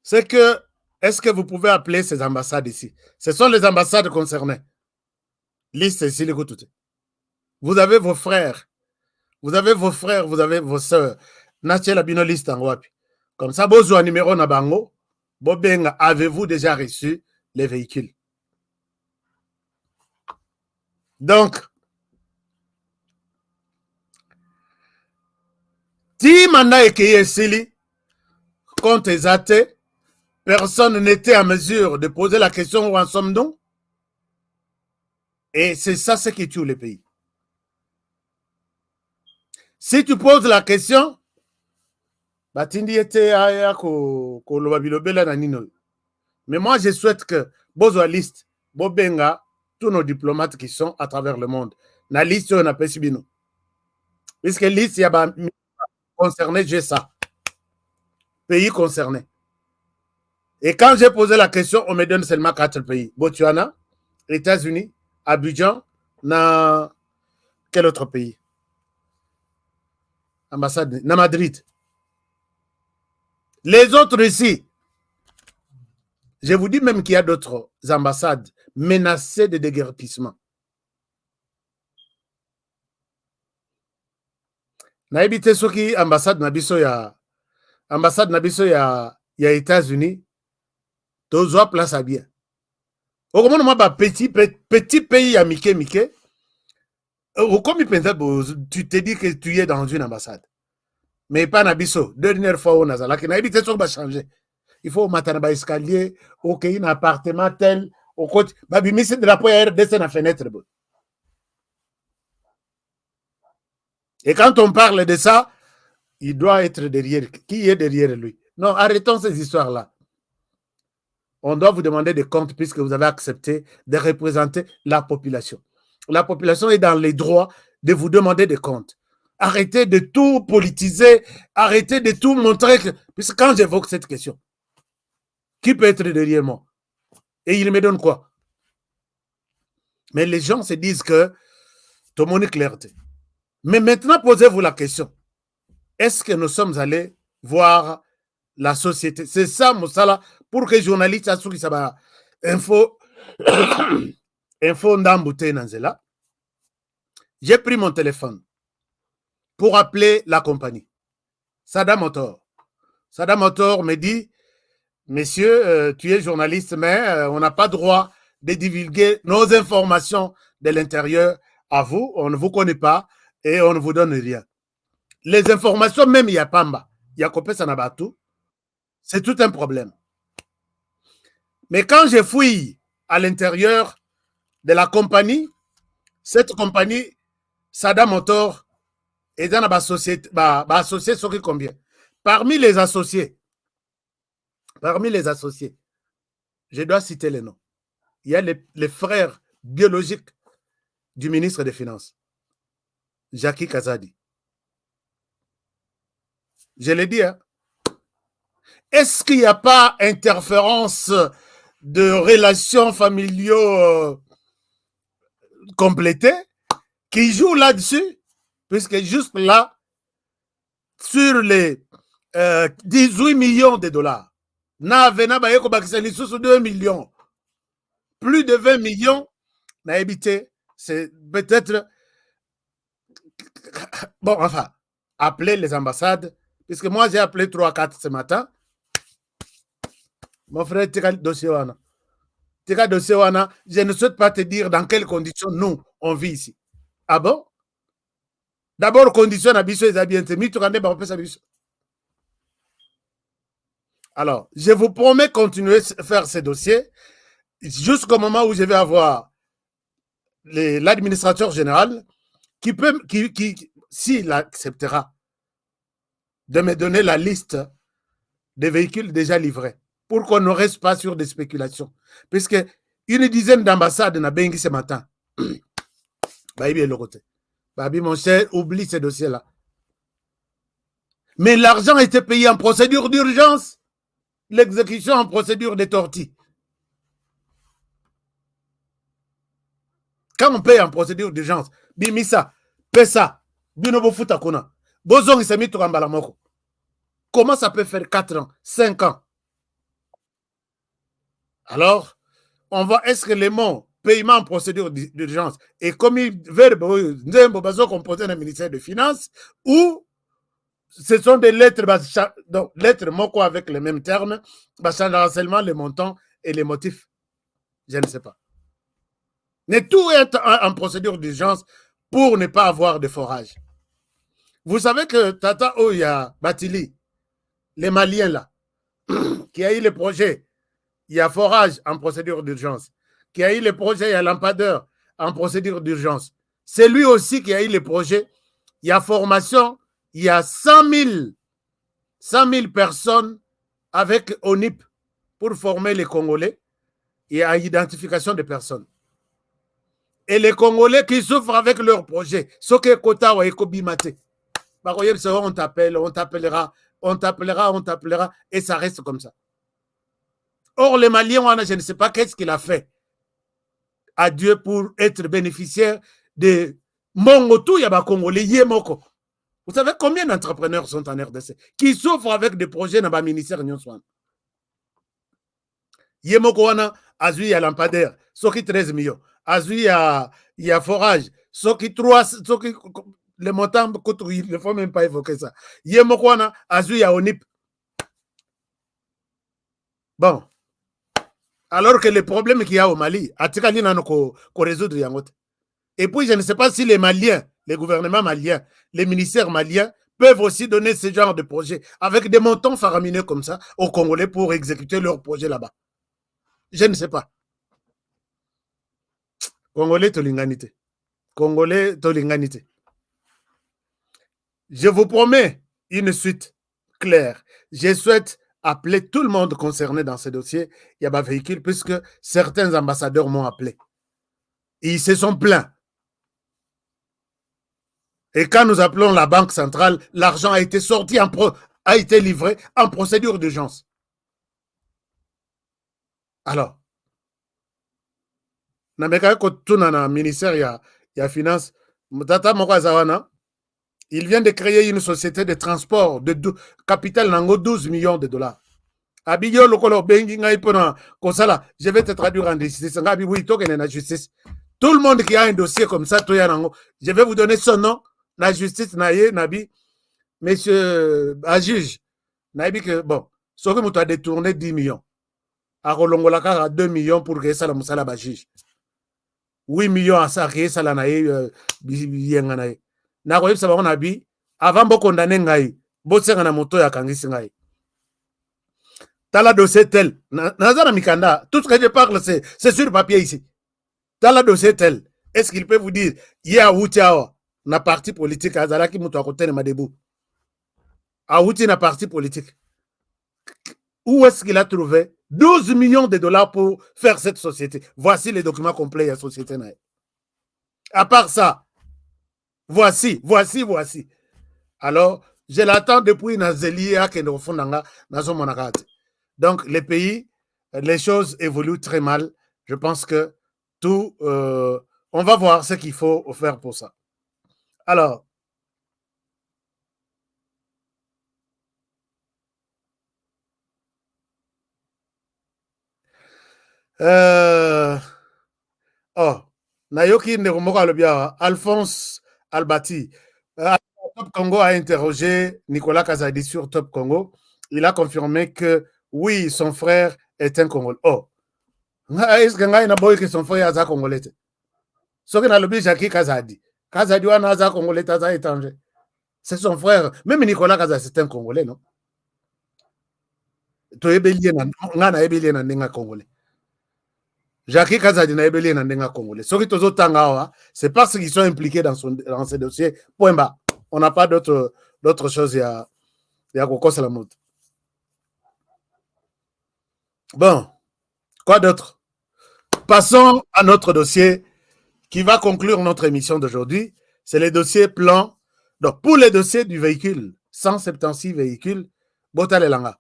c'est que, est-ce que vous pouvez appeler ces ambassades ici? Ce sont les ambassades concernées. Liste ici, les gouttes. Vous avez vos frères, vous avez vos soeurs. Nachela bino liste en wapi. Comme ça, besoin numéro na bango, bobenga, avez-vous déjà reçu les véhicules? Donc, si manda ekeye sili, compte exaté, personne n'était en mesure de poser la question où en sommes-nous? Et c'est ça ce qui tue les pays. Si tu poses la question, mais moi je souhaite que Bozo liste, Bobenga, tous nos diplomates qui sont à travers le monde, la liste on a pas sibino. Puisque liste il y a concerné, j'ai ça. Pays concernés. Et quand j'ai posé la question, on me donne seulement 4 pays. Botswana, États-Unis, Abidjan, na quel autre pays? Ambassade, na Madrid. Les autres ici, je vous dis même qu'il y a d'autres ambassades menacées de déguerpissement. Na ebite soki ambassade na biso ya États-Unis, tozwa place à bien. Au comment moi petit pays à Mickey, comme tu te dis que tu es dans une ambassade. Mais pas Nabiso. Dernière fois, on a ça. Ça va changer. Il faut mettre un escalier, ok, un appartement tel, au côté. Babi, mais c'est de la poire descendre la fenêtre. Et quand on parle de ça, il doit être derrière. Qui est derrière lui? Non, arrêtons ces histoires-là. on doit vous demander des comptes puisque vous avez accepté de représenter la population. La population est dans les droits de vous demander des comptes. Arrêtez de tout politiser, arrêtez de tout montrer que... Puisque quand j'évoque cette question, qui peut être derrière moi? Et il me donne quoi? Mais les gens se disent que tout le monde est clarté. Mais maintenant, posez-vous la question. Est-ce que nous sommes allés voir la société? C'est ça, Moussala, pour que les journalistes assurent que ça va info d'embouter Nanzela. J'ai pris mon téléphone pour appeler la compagnie. Sada Motor. Sada Motor me dit, monsieur, tu es journaliste, mais on n'a pas droit de divulguer nos informations de l'intérieur à vous. On ne vous connaît pas et on ne vous donne rien. Les informations, même il y a Pamba, il y a Kopé Sanabatu, c'est tout un problème. Mais quand je fouille à l'intérieur de la compagnie, cette compagnie, Sada Motor, est dans la société, associé sur combien? Parmi les associés, je dois citer les noms. Il y a les frères biologiques du ministre des Finances, Jackie Kazadi. Je l'ai dit, hein? Est-ce qu'il n'y a pas interférence de relations familiaux complétées qui jouent là-dessus? Puisque juste là, sur les 18 millions de dollars, sur 2 millions, plus de 20 millions, n'a habité, c'est peut-être, bon, enfin, appeler les ambassades, puisque moi j'ai appelé 3-4 ce matin. Mon frère, Tika Dossiewana, je ne souhaite pas te dire dans quelles conditions nous, on vit ici. Ah bon? D'abord, conditions d'abisso et habienté. Alors, je vous promets continuer à faire ces dossiers jusqu'au moment où je vais avoir l'administrateur général qui peut, s'il acceptera de me donner la liste des véhicules déjà livrés pour qu'on ne reste pas sur des spéculations. Puisque une dizaine d'ambassades n'a pas ce matin. Babi, mon cher, oublie ces dossiers-là. Mais l'argent était payé en procédure d'urgence. L'exécution en procédure de tortue. Quand on paye en procédure d'urgence, bimisa, pesa, binobo futakuna, bozong isemi tukambala moko. Comment ça peut faire 4 ans, 5 ans? Alors, on va, est-ce que les mots paiement en procédure d'urgence est commis verbe composé dans le ministère des Finances ou ce sont des lettres, donc lettres moko avec les mêmes termes, changeant seulement les montants et les motifs? Je ne sais pas. Mais tout est en procédure d'urgence pour ne pas avoir de forage. Vous savez que Tata Oya Batili, les Maliens là, qui a eu le projet, il y a forage en procédure d'urgence, qui a eu le projet, il y a lampadaire en procédure d'urgence. C'est lui aussi qui a eu le projet, il y a formation, il y a 100 000 personnes avec ONIP pour former les Congolais et à identification des personnes. Et les Congolais qui souffrent avec leur projet, ce que Kota ou Ekobimate. On t'appelle, on t'appellera, on t'appellera, on t'appellera, et ça reste comme ça. Or, les Maliens, je ne sais pas qu'est-ce qu'il a fait à Dieu pour être bénéficiaire de Mongotou Yaba Congolais, Yemoko. Vous savez combien d'entrepreneurs sont en RDC qui souffrent avec des projets dans le ministère Nyonswan? Yemoko wana, Azui y a lampadaire, Soki 13 millions. Azui y a forage, Soki 3, Soki, le montant, il ne faut même pas évoquer ça. Yemoko wana, Azui y a ONIP. Bon. Alors que les problèmes qu'il y a au Mali, Atikali n'a qu'on résoudre yangote. Et puis, je ne sais pas si les Maliens, les gouvernements maliens, les ministères maliens peuvent aussi donner ce genre de projet avec des montants faramineux comme ça aux Congolais pour exécuter leur projet là-bas. Je ne sais pas. Congolais tolinganité. Congolais tolinganité. Je vous promets une suite claire. Je souhaite appelé tout le monde concerné dans ce dossier. Il y a un véhicule, puisque certains ambassadeurs m'ont appelé. Et ils se sont plaints. Et quand nous appelons la Banque centrale, l'argent a été sorti, a été livré en procédure d'urgence. Alors, le ministère il y a finance, il vient de créer une société de transport de capital 12 millions de dollars. Je vais te traduire en justice. Tout le monde qui a un dossier comme ça, je vais vous donner son nom. La justice, Nabi, monsieur un juge, Nabi que bon, sauf que tu as détourné 10 millions. À Rolongolaka, 2 millions pour que ça la moussala juge. 8 millions à ça, que ça la naïe, bienganaï. Nakoyeb Sabon Nabi, avant de condamner Ngaï, Botseng na moto ya Kangisi Ngaï. Tala dossier tel, Nazara Mikanda, tout ce que je parle, c'est sur le papier ici. Tala dossier tel, est-ce qu'il peut vous dire, il y a Outiawa, na parti politique, Azalaki Moutou à côté de Madebou. A Outi na parti politique. Où est-ce qu'il a trouvé 12 millions de dollars pour faire cette société? Voici les documents complets de la société. À part ça, voici. Alors, je l'attends depuis Nazelia qui est au fond de. Donc, les pays, les choses évoluent très mal. Je pense que tout, on va voir ce qu'il faut faire pour ça. Alors, Nayoki Neromoko Alobia, Alphonse Albati. Top Congo a interrogé Nicolas Kazadi sur Top Congo. Il a confirmé que oui, son frère est un Congolais. Oh, est-ce que son frère est un Congolais? Ce que Nalobi Jackie Kazadi. Kazadi ou un Congolais, est étranger. C'est son frère. Même Nicolas Kazadi, c'est un Congolais, non? Tu es bellier, n'a Congolais. Jackie Kazadi na ebeli na ndenga congolais. Ce qui tozo tangawa, c'est parce qu'ils sont impliqués dans ce dossier. Point bas. On n'a pas d'autres choses à Koko Salamut. Bon, quoi d'autre? Passons à notre dossier qui va conclure notre émission d'aujourd'hui. C'est le dossier plan. Donc, pour les dossiers du véhicule, 176 véhicules, Botalelanga.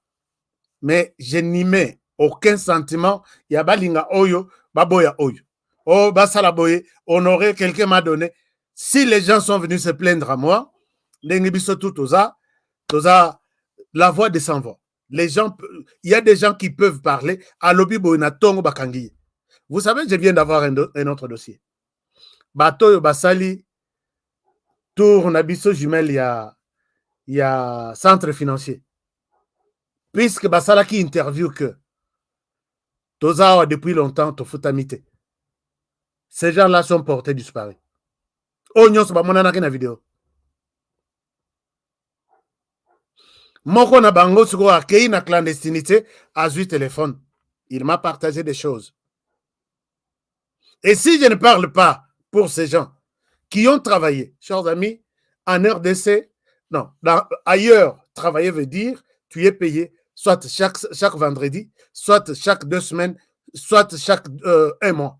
Mais je n'y mets aucun sentiment. Il y a balinga oyo, baboya oyo. Oh, basala boye, honoré, quelqu'un m'a donné. Si les gens sont venus se plaindre à moi, la voix de sans voix. Les gens, il y a des gens qui peuvent parler. À l'obi boina tongo bakangi. Vous savez, je viens d'avoir un autre dossier. Bato basali tour nabiso jumel il y a centre financier. Puisque basala qui interview que Tozawa depuis longtemps, Tofutamite. Ces gens-là sont portés disparus. Onyo soba monana na vidéo. Moko na bango suko akei na clandestinité a eu téléphone. Il m'a partagé des choses. Et si je ne parle pas pour ces gens qui ont travaillé, chers amis, en RDC, non, ailleurs, travailler veut dire tu es payé soit chaque vendredi, soit chaque 2 semaines, soit chaque 1 mois.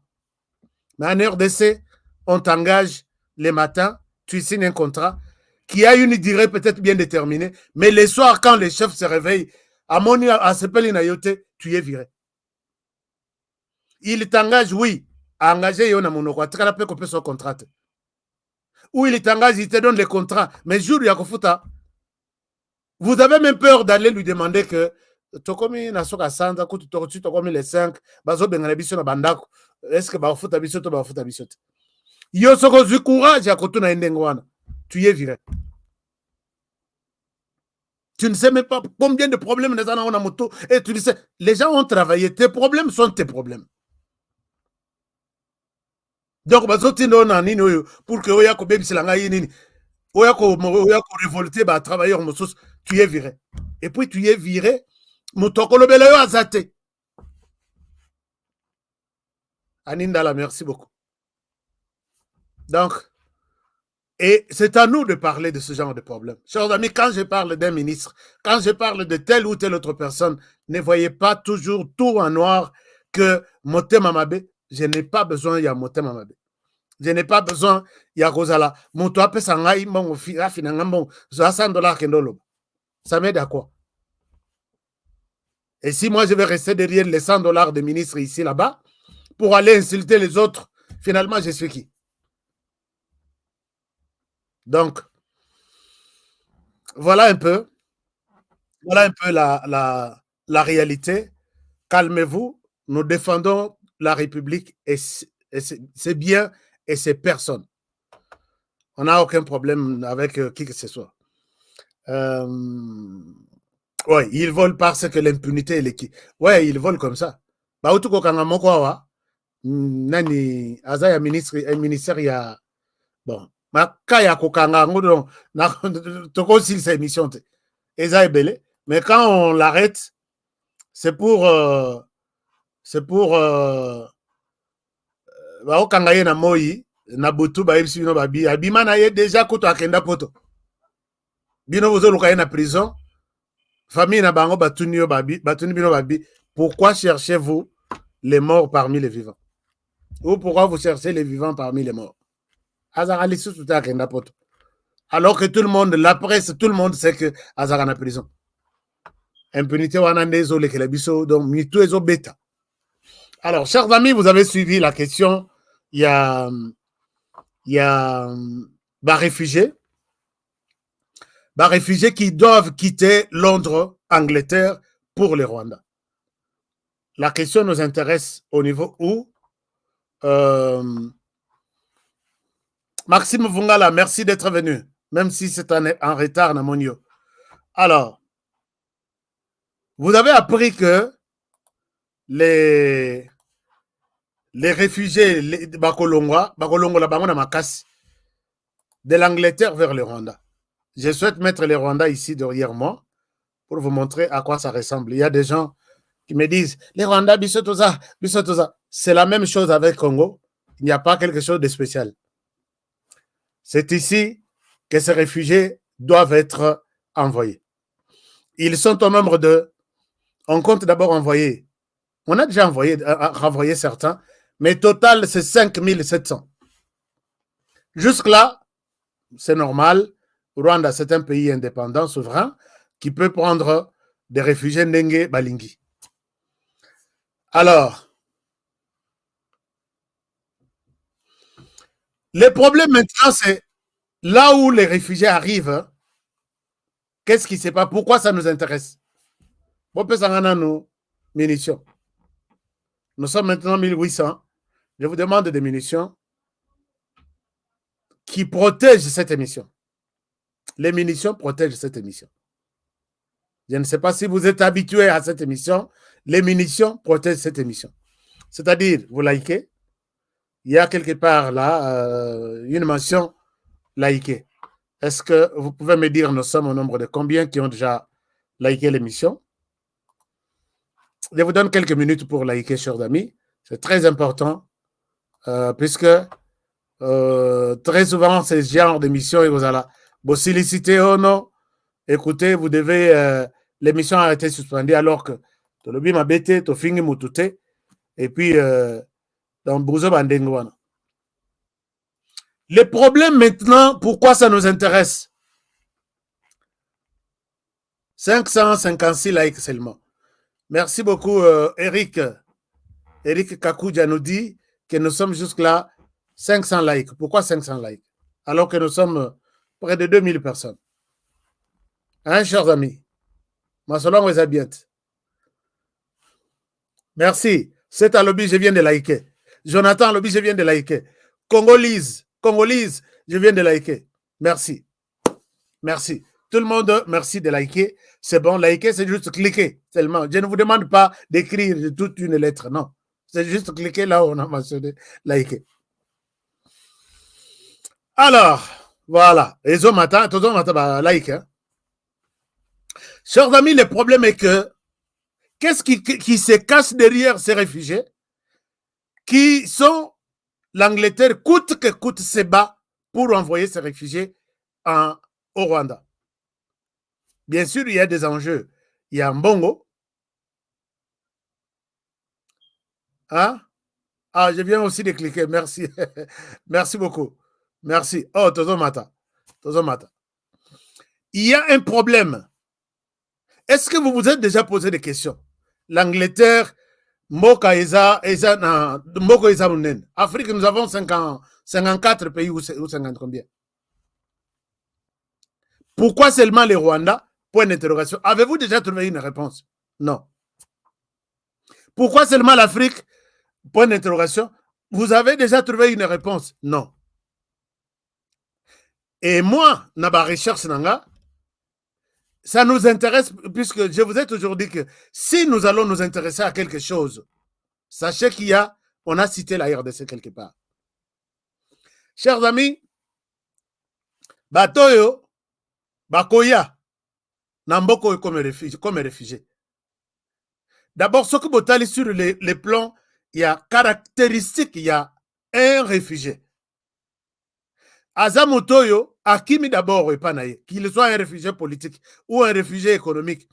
Mais en RDC, on t'engage les matins, tu signes un contrat qui a une durée peut-être bien déterminée, mais les soirs, quand les chefs se réveillent, à Moni, à Sepeli Nayote, tu es viré. Il t'engage, oui, à engager Yona Monoko, à Tralape qu'on peut son contrat. Ou il t'engage, il te donne les contrats, mais jour Yakofuta, vous avez même peur d'aller lui demander que Tokomi Nasoka Sanda, tu Tokomi les 5, Bazo Bengalabisson na Bandako, est-ce que Bafuta Bissoto, Bafuta Bissoto? Yosoko du courage à Kotuna Ndengwana, tu es viré. Tu ne sais même pas combien de problèmes les gens ont à moto. Et tu sais, les gens ont travaillé. Tes problèmes sont tes problèmes. Donc, pour que Oyako Bebsilanga Yini, Oyako révolté, travailleur, tu es viré. Et puis tu es viré, Motokolobelayo Azate. Anindala, merci beaucoup. Donc, Et c'est à nous de parler de ce genre de problème. Chers amis, quand je parle d'un ministre, quand je parle de telle ou telle autre personne, ne voyez pas toujours tout en noir que Motema Mabe, je n'ai pas besoin, il y a Motema Mabe. Je n'ai pas besoin, il y a Kozala. Mon toit peut s'en aller, mon finalement, $100 ça m'aide à quoi? Et si moi je vais rester derrière les $100 de ministre ici, là-bas, pour aller insulter les autres, finalement, je suis qui? Donc, voilà un peu la réalité. Calmez-vous, nous défendons la République et c'est bien et c'est personne. On n'a aucun problème avec qui que ce soit. Oui, ils volent parce que l'impunité est l'équipe. Oui, ils volent comme ça. Bautuko Kangamokwa, nani, Azaya ministère, il y a. Bon, Kaya Kokanga, Toko aussi sa émission, Eza est belé. Mais quand on l'arrête, c'est pour. Baokanga ye na moi, na butu ba yebisi bino babi. Abima na ye déjà koto akenda poto. Bino bozo luka ye na prison. Famille na bango batuni yo babi, batuni bino babi. Pourquoi cherchez-vous les morts parmi les vivants? Ou pourquoi vous cherchez les vivants parmi les morts? Azaralisu tout akenda poto. Alors que tout le monde, la presse, tout le monde sait que Azara na prison. Impunité wana ndezo le kelebiso, donc mitu ezo beta. Alors, chers amis, vous avez suivi la question. Il y a réfugiés qui doivent quitter Londres, Angleterre pour le Rwanda. La question nous intéresse au niveau où Maxime Vungala, merci d'être venu, même si c'est en retard, Namonio. Alors, vous avez appris que les réfugiés de l'Angleterre vers le Rwanda. Je souhaite mettre les Rwandais ici derrière moi pour vous montrer à quoi ça ressemble. Il y a des gens qui me disent les Rwandais, bisotoza. C'est la même chose avec Congo. Il n'y a pas quelque chose de spécial. C'est ici que ces réfugiés doivent être envoyés. Ils sont au nombre de. On compte d'abord envoyer. On a déjà renvoyé certains, mais total, c'est 5700. Jusque-là, c'est normal. Rwanda, c'est un pays indépendant, souverain, qui peut prendre des réfugiés Ndenge Balingi. Alors, le problème maintenant, c'est là où les réfugiés arrivent, qu'est-ce qui ne sait pas? Pourquoi ça nous intéresse? Nos munitions. Nous sommes maintenant 1800. Je vous demande des munitions qui protègent cette émission. Les munitions protègent cette émission. Je ne sais pas si vous êtes habitué à cette émission. Les munitions protègent cette émission. C'est-à-dire, vous likez. Il y a quelque part là une mention liker. Est-ce que vous pouvez me dire, nous sommes au nombre de combien qui ont déjà liké l'émission? Je vous donne quelques minutes pour liker, chers amis. C'est très important, puisque très souvent, ces genres d'émissions, et vous allez vous solliciter ou non. Écoutez, vous devez, l'émission a été suspendue alors que Tolobi m'a bêté, Tofingi Moutouté, et puis dans Bouzo Bandengouana. Le problème maintenant, pourquoi ça nous intéresse? 556 likes seulement. Merci beaucoup, Eric. Eric Kakouja nous dit que nous sommes jusque-là 500 likes. Pourquoi 500 likes? Alors que nous sommes près de 2000 personnes. Hein, chers amis? Massolong Wezabiet. Merci. C'est à lobby, je viens de liker. Jonathan lobby, je viens de liker. Congolise, je viens de liker. Merci. Merci. Tout le monde, merci de liker. C'est bon, liker, c'est juste cliquer. Seulement. Je ne vous demande pas d'écrire toute une lettre, non. C'est juste cliquer là où on a mentionné liker. Alors, voilà. Et zo matin, like. Hein. Chers amis, le problème est que qu'est-ce qui se cache derrière ces réfugiés qui sont l'Angleterre coûte que coûte se bat pour envoyer ces réfugiés au Rwanda. Bien sûr, il y a des enjeux. Il y a Mbongo. Hein? Ah, je viens aussi de cliquer. Merci. Merci beaucoup. Merci. Oh, Tozomata. Tozomata. Il y a un problème. Est-ce que vous vous êtes déjà posé des questions? L'Angleterre, Mboka Eza Munen. Afrique, nous avons 54 pays ou 50 combien? Pourquoi seulement les Rwandais? Point d'interrogation. Avez-vous déjà trouvé une réponse? Non. Pourquoi seulement l'Afrique? Point d'interrogation. Vous avez déjà trouvé une réponse? Non. Et moi, dans ma recherche, ça nous intéresse, puisque je vous ai toujours dit que si nous allons nous intéresser à quelque chose, sachez on a cité la RDC quelque part. Chers amis, Batoyo, Bakoya, Namboko comme réfugié. D'abord, ce que vous allez sur les plans, il y a caractéristique, il y a un réfugié. Azamotoyo, Akimi d'abord, qu'il soit un réfugié politique ou un réfugié économique,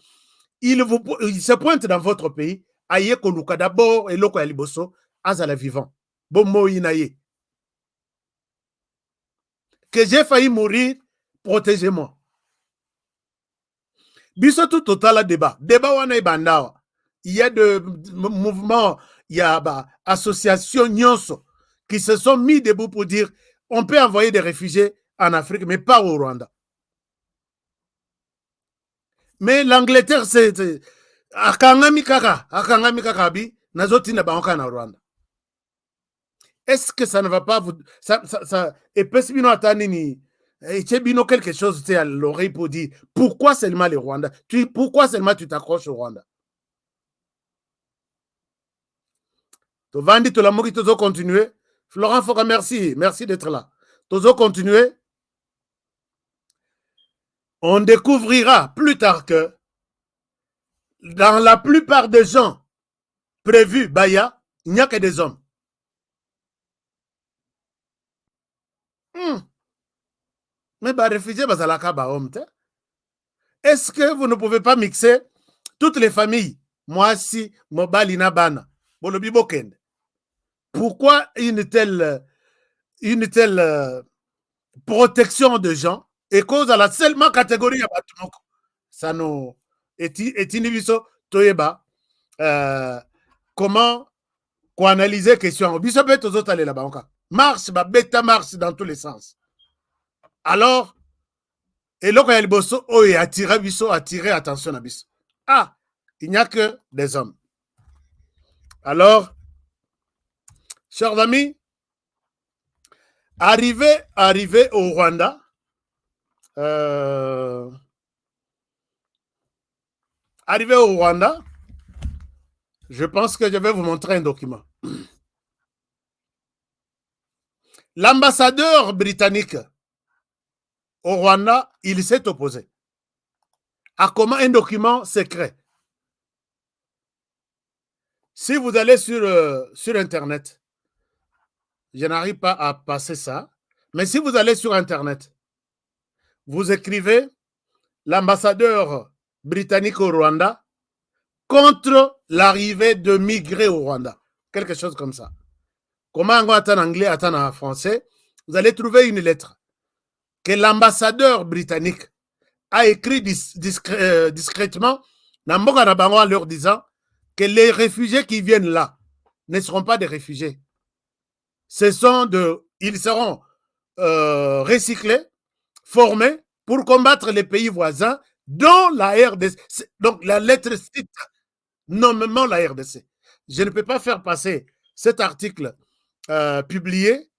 il se pointe dans votre pays, aye koluka d'abord et loko yaliboso, azala vivant. Bomo inaye. Que j'ai failli mourir, protégez-moi. Biso tout total débat. Débat wana bandawa. Il y a des mouvements, il y a associations nyonso qui se sont mis debout pour dire on peut envoyer des réfugiés en Afrique, mais pas au Rwanda. Mais l'Angleterre, c'est akangami kaka bi nazotina banka na Rwanda. Est-ce que ça ne va pas vous et pesbino atanini et chebino quelque chose à l'oreille pour dire pourquoi seulement les Rwandais? Pourquoi seulement tu t'accroches au Rwanda? Tovandi Tolamoki tozo continuer. Florent Foka, merci d'être là. Tozo continuer. On découvrira plus tard que dans la plupart des gens prévus, Baya, il n'y a que des hommes. Mais réfugiés, est-ce que vous ne pouvez pas mixer toutes les familles? Moi, si, Mobalina Bana, Bolobi Bokend. Pourquoi une telle protection de gens et cause à la seulement catégorie ya batumoko? Ça nous etinibiso toyeba comment analyser question biso be tozotale la banka marche beta marche dans tous les sens. Alors eloko ya liboso oyo attirer attention na biso. Ah, il n'y a que des hommes. Alors, chers amis, arrivé au Rwanda, je pense que je vais vous montrer un document. L'ambassadeur britannique au Rwanda, il s'est opposé à comment un document secret. Si vous allez sur Internet, je n'arrive pas à passer ça, mais si vous allez sur Internet, vous écrivez l'ambassadeur britannique au Rwanda contre l'arrivée de migrés au Rwanda. Quelque chose comme ça. Comment on attend en anglais, attend en français? Vous allez trouver une lettre que l'ambassadeur britannique a écrit discrètement en leur disant que les réfugiés qui viennent là ne seront pas des réfugiés. Ils seront recyclés, formés pour combattre les pays voisins, dont la RDC. Donc la lettre cite nommément la RDC. Je ne peux pas faire passer cet article publié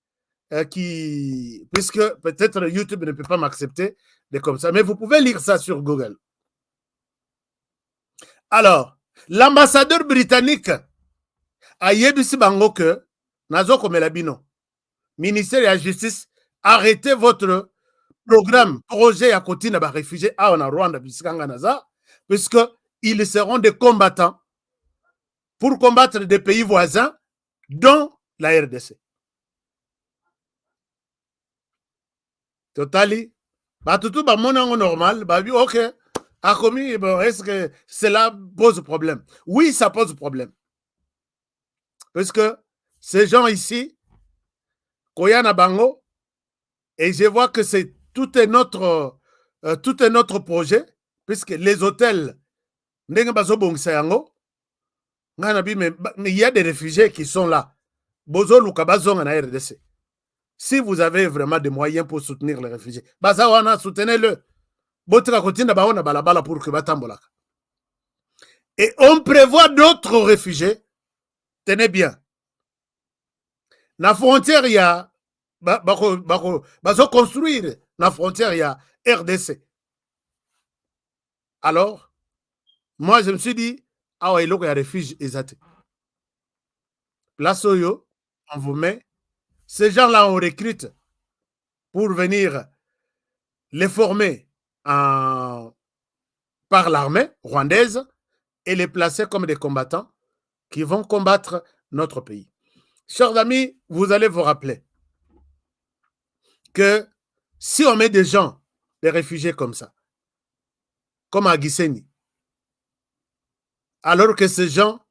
puisque peut-être YouTube ne peut pas m'accepter de comme ça, mais vous pouvez lire ça sur Google. Alors, l'ambassadeur britannique a yebisi bango que nazo komela bino ministère de la justice, arrêtez votre programme projet à côté de réfugiés en Rwanda puisque ils seront des combattants pour combattre des pays voisins dont la RDC. Totali. Bah, tout bah, mon normal, bah, oui, ok. A commis, bon, est-ce que cela pose problème? Oui, ça pose problème. Parce que ces gens ici, Koyana Bango, et je vois que c'est tout un autre projet, puisque les hôtels, mais il y a des réfugiés qui sont là. Bozo Lukabazong en RDC. Si vous avez vraiment des moyens pour soutenir les réfugiés, Bazawana, soutenez-le. Et on prévoit d'autres réfugiés. Tenez bien. La frontière, il y a construire la frontière, il y a RDC. Alors, moi, je me suis dit, ah ouais, il y a refuge, exact. Place Oyo, on vous met. Ces gens-là, on recrute pour venir les former par l'armée rwandaise et les placer comme des combattants qui vont combattre notre pays. Chers amis, vous allez vous rappeler que si on met des gens, des réfugiés comme ça, comme à Gisenyi, alors que ces gens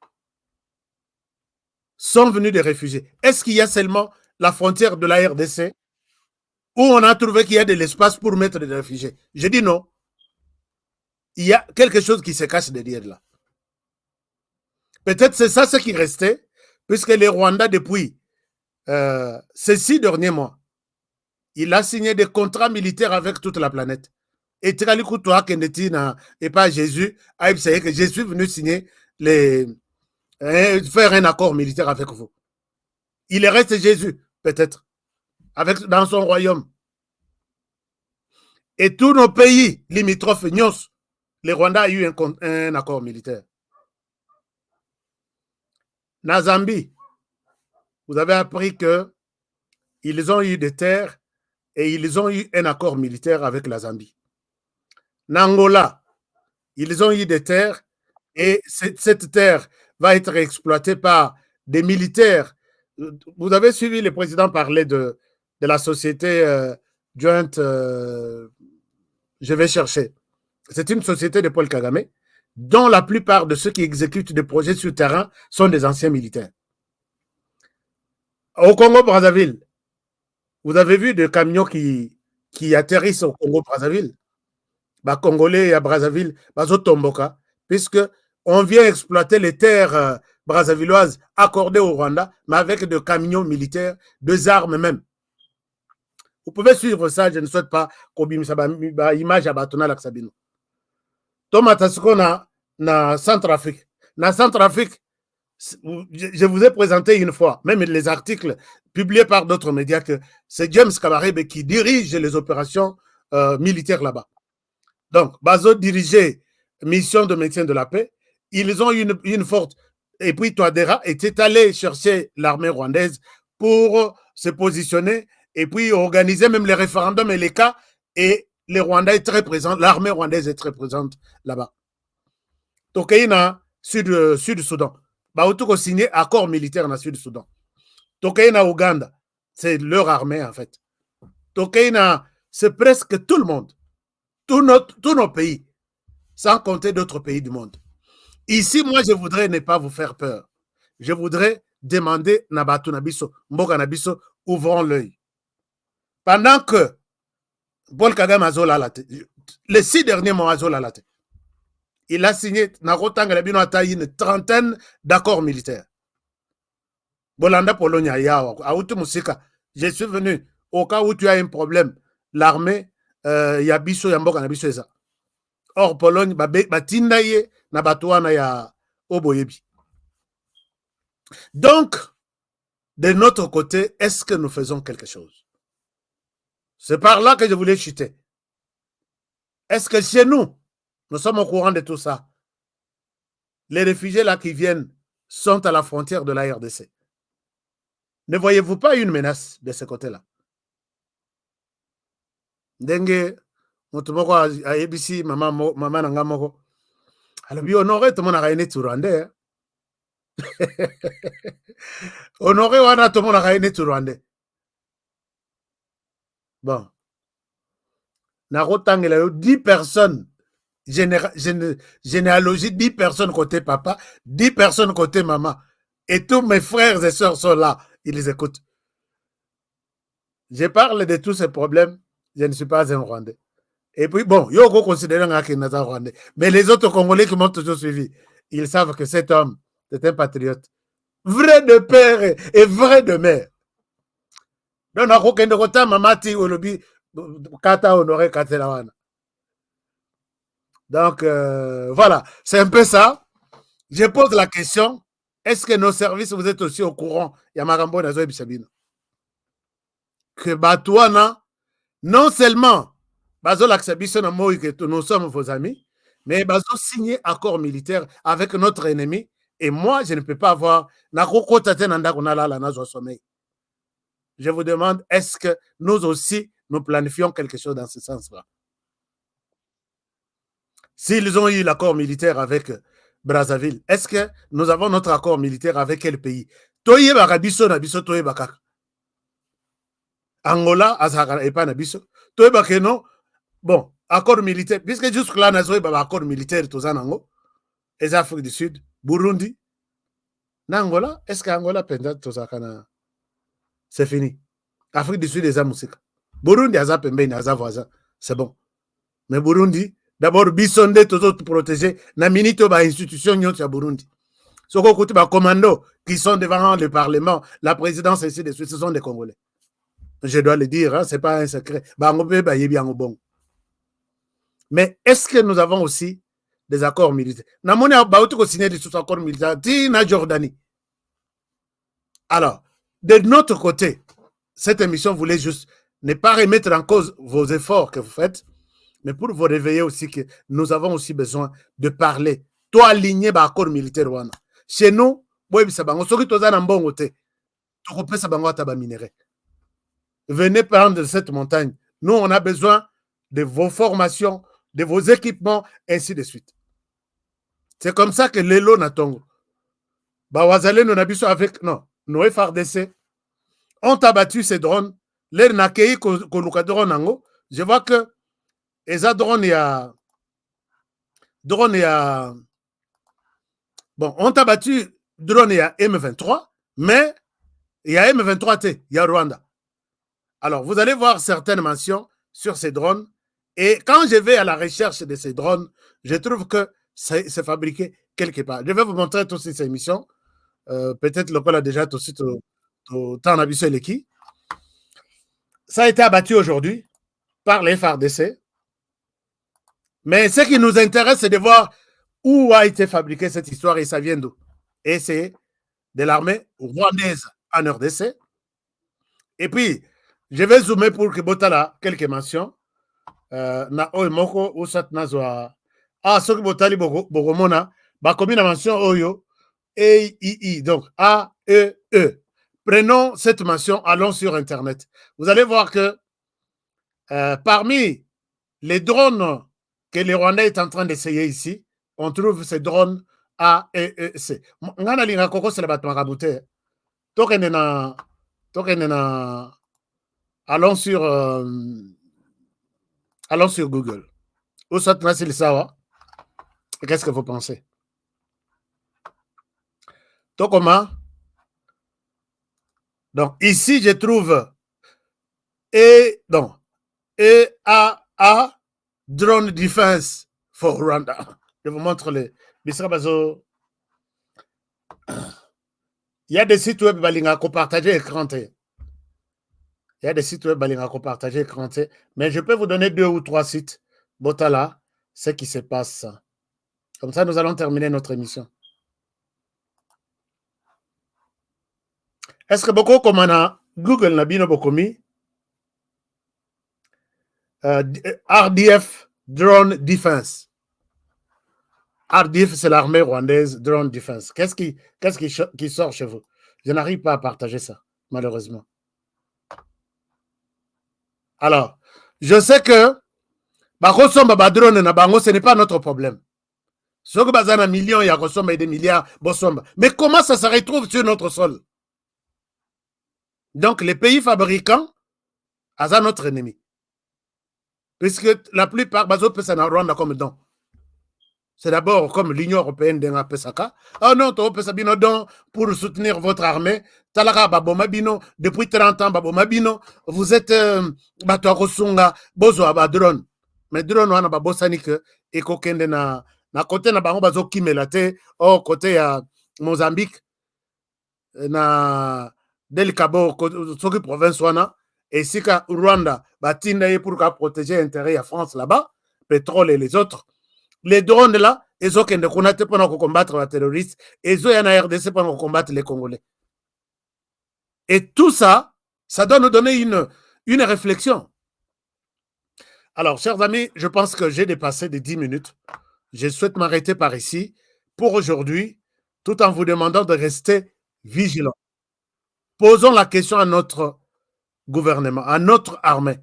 sont venus des réfugiés, est-ce qu'il y a seulement la frontière de la RDC où on a trouvé qu'il y a de l'espace pour mettre des réfugiés? Je dis non. Il y a quelque chose qui se cache derrière là. Peut-être c'est ça ce qui restait, puisque les Rwandais, depuis ces 6 derniers mois, il a signé des contrats militaires avec toute la planète. Et et pas Jésus, que je suis venu signer faire un accord militaire avec vous. Il reste Jésus, peut-être, dans son royaume. Et tous nos pays limitrophes, les Rwandais ont eu un accord militaire. Na Zambie, vous avez appris qu'ils ont eu des terres et ils ont eu un accord militaire avec la Zambie. N'Angola, ils ont eu des terres et cette terre va être exploitée par des militaires. Vous avez suivi le président parler de la société Joint, je vais chercher. C'est une société de Paul Kagame dont la plupart de ceux qui exécutent des projets sur terrain sont des anciens militaires. Au Congo-Brazzaville, vous avez vu des camions qui atterrissent au Congo-Brazzaville. Congolais à Brazzaville, Tomboka, puisque on vient exploiter les terres brazzavilloises accordées au Rwanda, mais avec des camions militaires, des armes même. Vous pouvez suivre ça, je ne souhaite pas qu'on image à Batona Laksabino. Tomatasiko na Centrafrique. Na Centrafrique, je vous ai présenté une fois, même les articles publiés par d'autres médias, que c'est James Kabarebe qui dirige les opérations militaires là-bas. Donc, Bazo dirigeait mission de maintien de la paix. Ils ont une forte. Et puis, Touadéra était allé chercher l'armée rwandaise pour se positionner et puis organiser même les référendums et les cas. Et les Rwandais est très présent, l'armée rwandaise est très présente là-bas. Tokeina, Sud-Soudan. Baoutou signé accord militaire dans Sud-Soudan. Tokeina, Ouganda, c'est leur armée en fait. Tokeina, c'est presque tout le monde. Tous nos pays, sans compter d'autres pays du monde. Ici, moi, je voudrais ne pas vous faire peur. Je voudrais demander Nabatu Nabiso, Mboga Nabiso, ouvrons l'œil. Pendant que Paul Kagame a les 6 derniers mois a il a signé une trentaine d'accords militaires. Bolanda Polonia, je suis venu au cas où tu as un problème. L'armée, ya biso ya mboka na biso eza. Or Pologne batinda ye na batouana ya oboyebi. Donc, de notre côté, est-ce que nous faisons quelque chose? C'est par là que je voulais chuter. Est-ce que chez nous, nous sommes au courant de tout ça? Les réfugiés là qui viennent sont à la frontière de la RDC. Ne voyez-vous pas une menace de ce côté-là? Dengue, motumoko a ABC, maman nangamoko. Alors, honoré, tout le monde a gagné tout Rwandais. Honoré, tout le monde a gagné tout Rwandais. Bon. nakotangela yo 10 personnes, généalogie, 10 personnes côté papa, 10 personnes côté maman. Et tous mes frères et sœurs sont là, ils les écoutent. Je parle de tous ces problèmes, je ne suis pas un Rwandais. Et puis, bon, yo go considérer un Rwandais. Mais les autres Congolais qui m'ont toujours suivi, ils savent que cet homme, c'est un patriote. Vrai de père et vrai de mère. Donc, on a aucun mamati ou lobby, kata honoré katelawana. Donc, voilà, c'est un peu ça. Je pose la question, est-ce que nos services, vous êtes aussi au courant, Yamarambo Nazoe Bishabino, que Batouana, non seulement, Bazo Laksabiso Namoui, que nous sommes vos amis, mais Bazo signé accord militaire avec notre ennemi, et moi, je ne peux pas avoir, je vous demande, est-ce que nous aussi, nous planifions quelque chose dans ce sens-là? S'ils ont eu l'accord militaire avec Brazzaville, est-ce que nous avons notre accord militaire avec quel pays? Toye bakabiso na biso toye bakaka. Angola azaka et pas na biso. Toye bakeno. Bon, accord militaire puisque jusque là nazoye ba accord militaire tozanango. Les Afrique du Sud, Burundi, na Angola, est-ce que Angola penda tozaka na c'est fini. Afrique du Sud les amusika. Burundi aza pembeni aza voisin, c'est bon. Mais Burundi d'abord, bisonde tous autres protégés, na minito ba institution nyonso ya Burundi. Soko kuti ba commando qui sont devant le Parlement, la présidence ainsi de suite, ce sont des Congolais. Je dois le dire, hein, c'est pas un secret. Mais est-ce que nous avons aussi des accords militaires? Namoni ba utu ko signer des accords militaires ti na Jordanie. Alors, de notre côté, cette émission voulait juste ne pas remettre en cause vos efforts que vous faites, mais pour vous réveiller aussi que nous avons aussi besoin de parler. Toi, aligné par accord militaire. Chez nous, venez prendre cette montagne. Nous, on a besoin de vos formations, de vos équipements, ainsi de suite. C'est comme ça que l'élo Natongo. Bawazale, nous n'habitons avec, non, nos FRDC ont abattu ces drones. Les nakei kolukadron. Je vois que et ça, drone, il y a. Bon, on t'a battu drone, il y a M23, mais il y a M23T, il y a Rwanda. Alors, vous allez voir certaines mentions sur ces drones. Et quand je vais à la recherche de ces drones, je trouve que c'est fabriqué quelque part. Je vais vous montrer toutes ces émissions. Peut-être le col a déjà tout de suite au temps d'habitude l'équipe. Ça a été abattu aujourd'hui par les FARDC. Mais ce qui nous intéresse, c'est de voir où a été fabriquée cette histoire et ça vient d'où. Et c'est de l'armée rwandaise en RDC. Et puis, je vais zoomer pour que Botala quelques mentions. Na Moko ou Satnazwa. Ah, ce que Botali Bogomona, Bakomi la mention Oyo, EII, donc A-E-E. Prenons cette mention, allons sur Internet. Vous allez voir que parmi les drones que les Rwandais est en train d'essayer ici, on trouve ces drones AEEC. Ngana linga koko c'est la batma rabouté. Tokenena allons sur Google. Où ça c'est le sawa? Qu'est-ce que vous pensez? Tokoma. Donc ici je trouve EAA Drone Defense for Rwanda. Je vous montre les. Il y a des sites web balinga qu'on partage écran. Il y a des sites web balinga qu'on partage écran. Mais je peux vous donner 2 ou 3 sites. Botala, ce qui se passe. Comme ça, nous allons terminer notre émission. Est-ce que beaucoup comme on a Google n'a bien bokomi? RDF Drone Defense. RDF, c'est l'armée rwandaise Drone Defense. Qu'est-ce qui sort chez vous? Je n'arrive pas à partager ça, malheureusement. Alors, je sais que ce n'est pas notre problème. Ce que bazan a millions, il y a des milliards, mais comment ça se retrouve sur notre sol? Donc, les pays fabricants, c'est notre ennemi. Puisque la plupart, bazo pesa na Rwanda comme don. C'est d'abord comme l'Union européenne d'un pesaka. Ah non, to pesa bino don pour soutenir votre armée. Talaka baboma bino depuis 30 ans baboma bino. Vous êtes bato akosunga bozo aba drone. Mais drone wana babosani que ekokende na côté na bango bazo kimela te au côté ya Mozambique na Delikabo soki province wana et sika Rwanda batinda ye pour protéger l'intérêt ya France là-bas, pétrole et les autres. Les drones là, ils ont pour combattre les terroristes, ils ont un RDC pour combattre les Congolais. Et tout ça, ça doit nous donner une réflexion. Alors, chers amis, je pense que j'ai dépassé les 10 minutes. Je souhaite m'arrêter par ici pour aujourd'hui, tout en vous demandant de rester vigilants. Posons la question à notre gouvernement, à notre armée.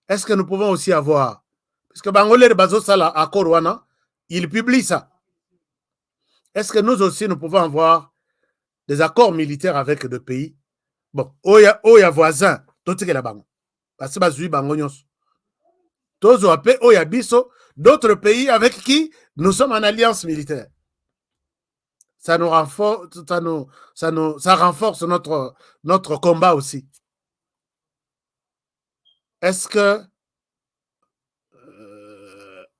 Est-ce que nous pouvons aussi avoir, parce que Bangolais Bazo Sala à Korwana, il publie ça. Est-ce que nous aussi, nous pouvons avoir des accords militaires avec des pays? Bon, Oya voisin, tout ce qui est là-bas. Parce que Bazoui Bangonyos. Tozo Ape, Oya Biso, d'autres pays avec qui nous sommes en alliance militaire. Ça nous renforce, ça renforce notre combat aussi. Est-ce que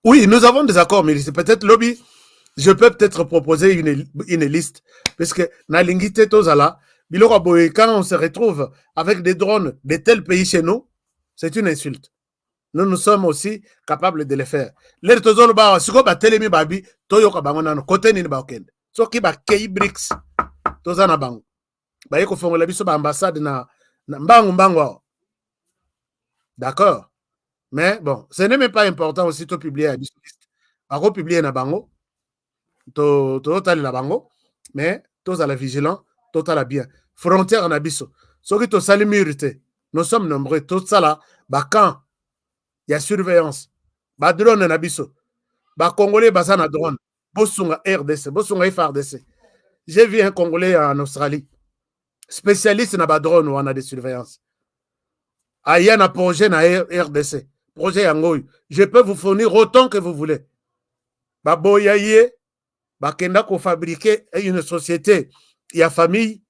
oui, nous avons des accords militaires. Peut-être lobby, je peux peut-être proposer une liste. Parce que Nalingite Tozala, quand on se retrouve avec des drones de tels pays chez nous, c'est une insulte. Nous sommes aussi capables de le faire. Les Tozolo Ba, Suko Ba Telemi Babi, Toyoka Bangonano, côté Nini Baokend. Soki Ba Kei BRICS, Tozana Bango. Bayeko Fongola Biso Ba ambassade na Mbango. D'accord? Mais bon, ce n'est même pas important aussi de publier à liste. Par contre, publier na bango, total la bango, mais tous à la vigilant, total à bien. Frontière en abisso. Ce qui est sali mérité. Nous sommes nombreux. Tout ça là, bah quand il y a surveillance, bah drone en abisso, bah Congolais bah ça na drone, bosunga RDC, bosunga FRDC. J'ai vu un Congolais en Australie, spécialiste na bah drone ou on a des surveillances. Aya na projet na RDC. Projet Yangoy, je peux vous fournir autant que vous voulez. Baboyaye, bakenda ko fabriquer une société, il y a famille,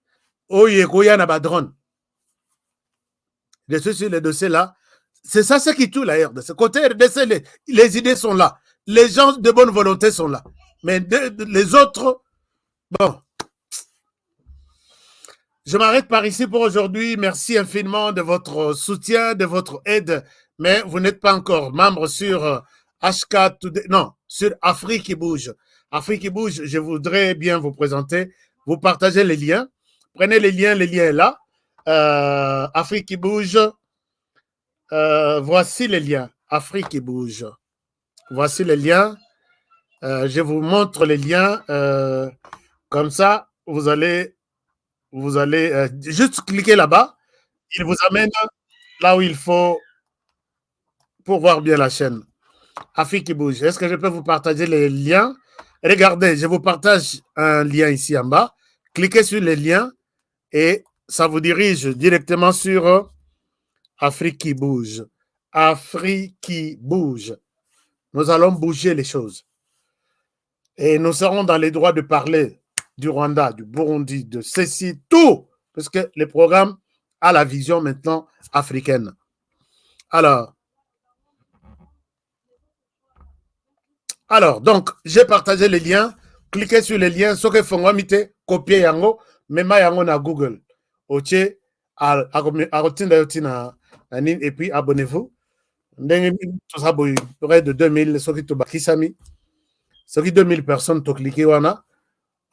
oye goya na badron. Je suis sur les dossiers là. C'est ça ce qui tue la RDC. Côté RDC, les idées sont là. Les gens de bonne volonté sont là. Mais les autres, bon. Je m'arrête par ici pour aujourd'hui. Merci infiniment de votre soutien, de votre aide. Mais vous n'êtes pas encore membre sur HK Today, non, sur Afrique qui bouge. Afrique qui bouge, je voudrais bien vous présenter. Vous partagez les liens. Prenez les liens est là. Afrique qui bouge. Voici les liens. Afrique qui bouge. Voici les liens. Je vous montre les liens. Comme ça, vous allez juste cliquer là-bas. Il vous amène là où il faut pour voir bien la chaîne. Afrique qui bouge. Est-ce que je peux vous partager les liens? Regardez, je vous partage un lien ici en bas. Cliquez sur les liens et ça vous dirige directement sur Afrique qui bouge. Afrique qui bouge. Nous allons bouger les choses. Et nous serons dans les droits de parler du Rwanda, du Burundi, de ceci, tout. Parce que le programme a la vision maintenant africaine. Alors, donc, j'ai partagé les liens. Cliquez sur les liens. Ce que font, copier yango, même yango na Google. Ok, et puis abonnez-vous. Près de 2000, ceux qui te bakisami. Ceux qui 2000 personnes te cliquer wana.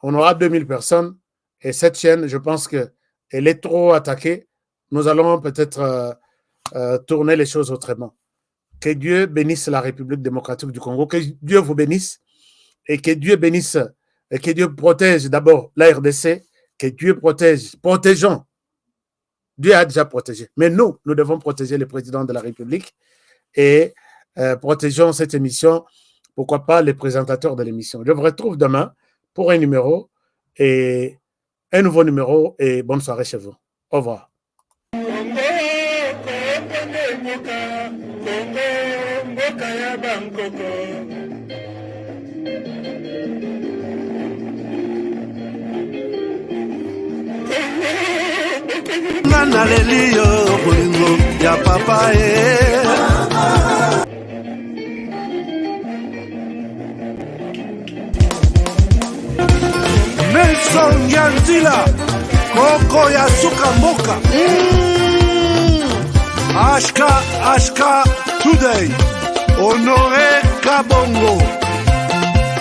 On aura 2000 personnes. Et cette chaîne, je pense qu'elle est trop attaquée. Nous allons peut-être tourner les choses autrement. Que Dieu bénisse la République démocratique du Congo, que Dieu vous bénisse et que Dieu bénisse et que Dieu protège d'abord la RDC, que Dieu protège, protégeons. Dieu a déjà protégé, mais nous devons protéger le président de la République et protégeons cette émission, pourquoi pas les présentateurs de l'émission. Je vous retrouve demain pour un nouveau numéro et bonne soirée chez vous. Au revoir. mboka Kongo mboka ya bankoko Ngana lelio bolingo ya papa Nelson Yanzila Koko ya suka mboka Ashka Today Honoré Kabongo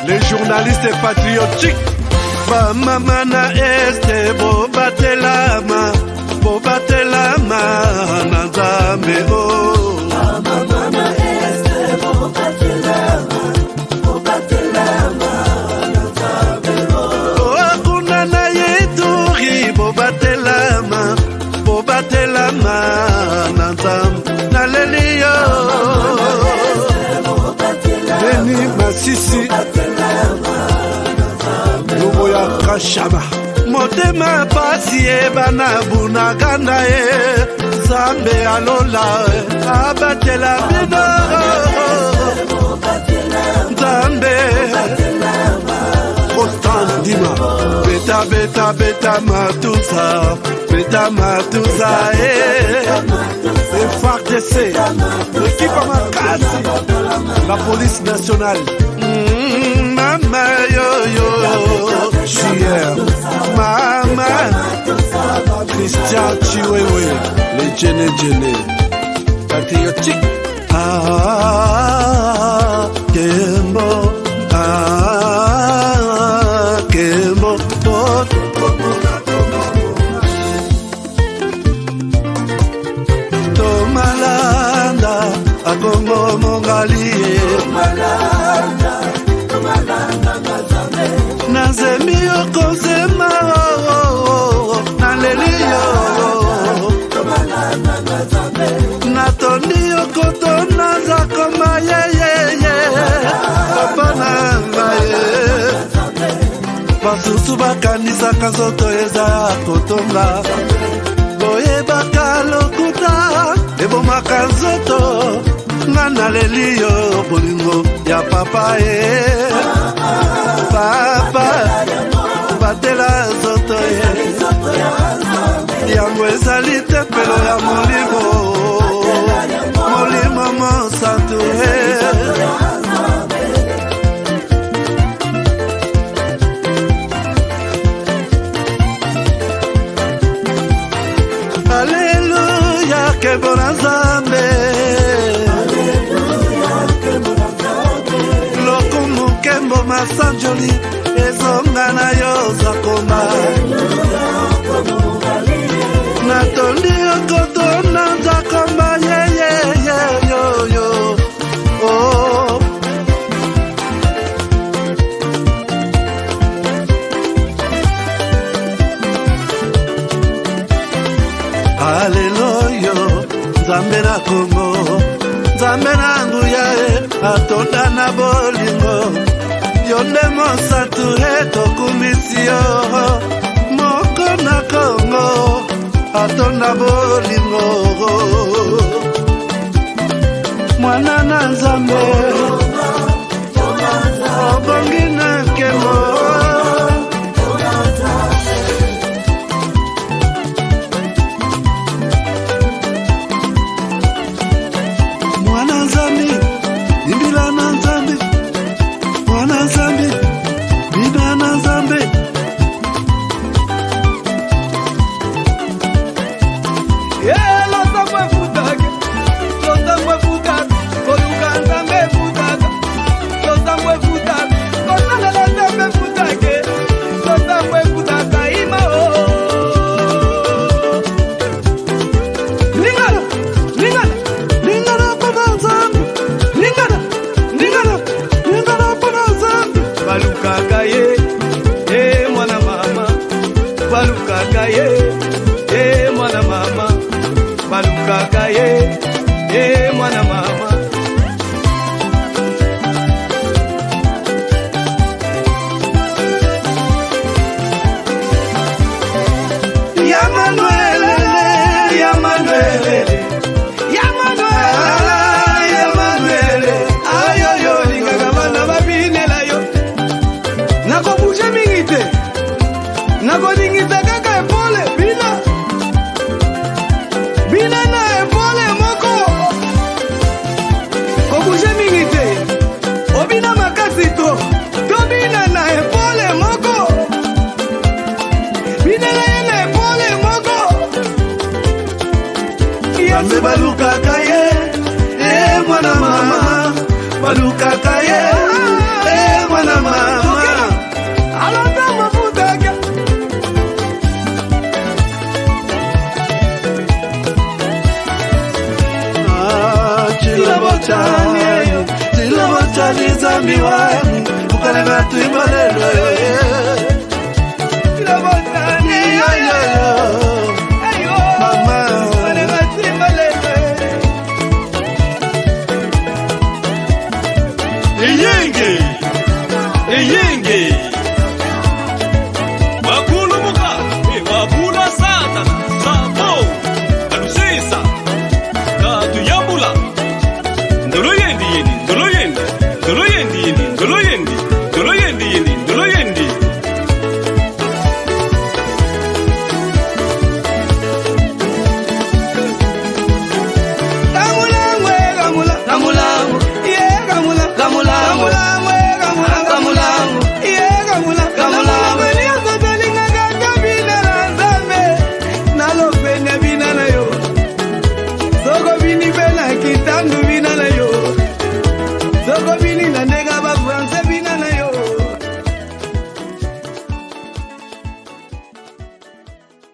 Les journalistes patriotiques Bamama na este bobatelama na Nzambe Bamama na este bobatelama na Nzambe Kuna na yeturi bobatelama na Nzambe na lelio Beni Masisi Lubo ya Kashaba Motema pasi bana bunagana Zambe alola abatela bino Zambe Ostan Dima Beta matuza FARDC l'équipe Makasi la police nationale Mama yo Chier Mama Christian Chiwewe les Djene patriotique Kembo Kembo Tomalanda Akongo Mongali Nazemi okozema Nalelio Natoni okotona Zakoma Kapana Basusu bakanisa kazoto eza kotonga Boye bakalokuta Ebomaka nzoto Ngana lelio bolingo ya papa Papa batela zoto Yango ezali tempelo ya molimo Molimo monsantu Alléluia kebona Nzambe Lokumu kembo masanjoli Ezonga na yo zakoma Natondi okoto na zakoma yo Oh Hallelujah Nzambe na Kongo Nzambe na nguya atonda na bolingo Yonde monsantu tokumisi yo Moko na Kongo atonda bolingo Mwana na Nzambe Obongi na kemo Mwana mama Yamanuele Nzambe balukaka ye, mwana mama, balukaka ye, mwana mama. Alanda mafutaka. Chilabotani Zambi wangu, ukana tuimalelo.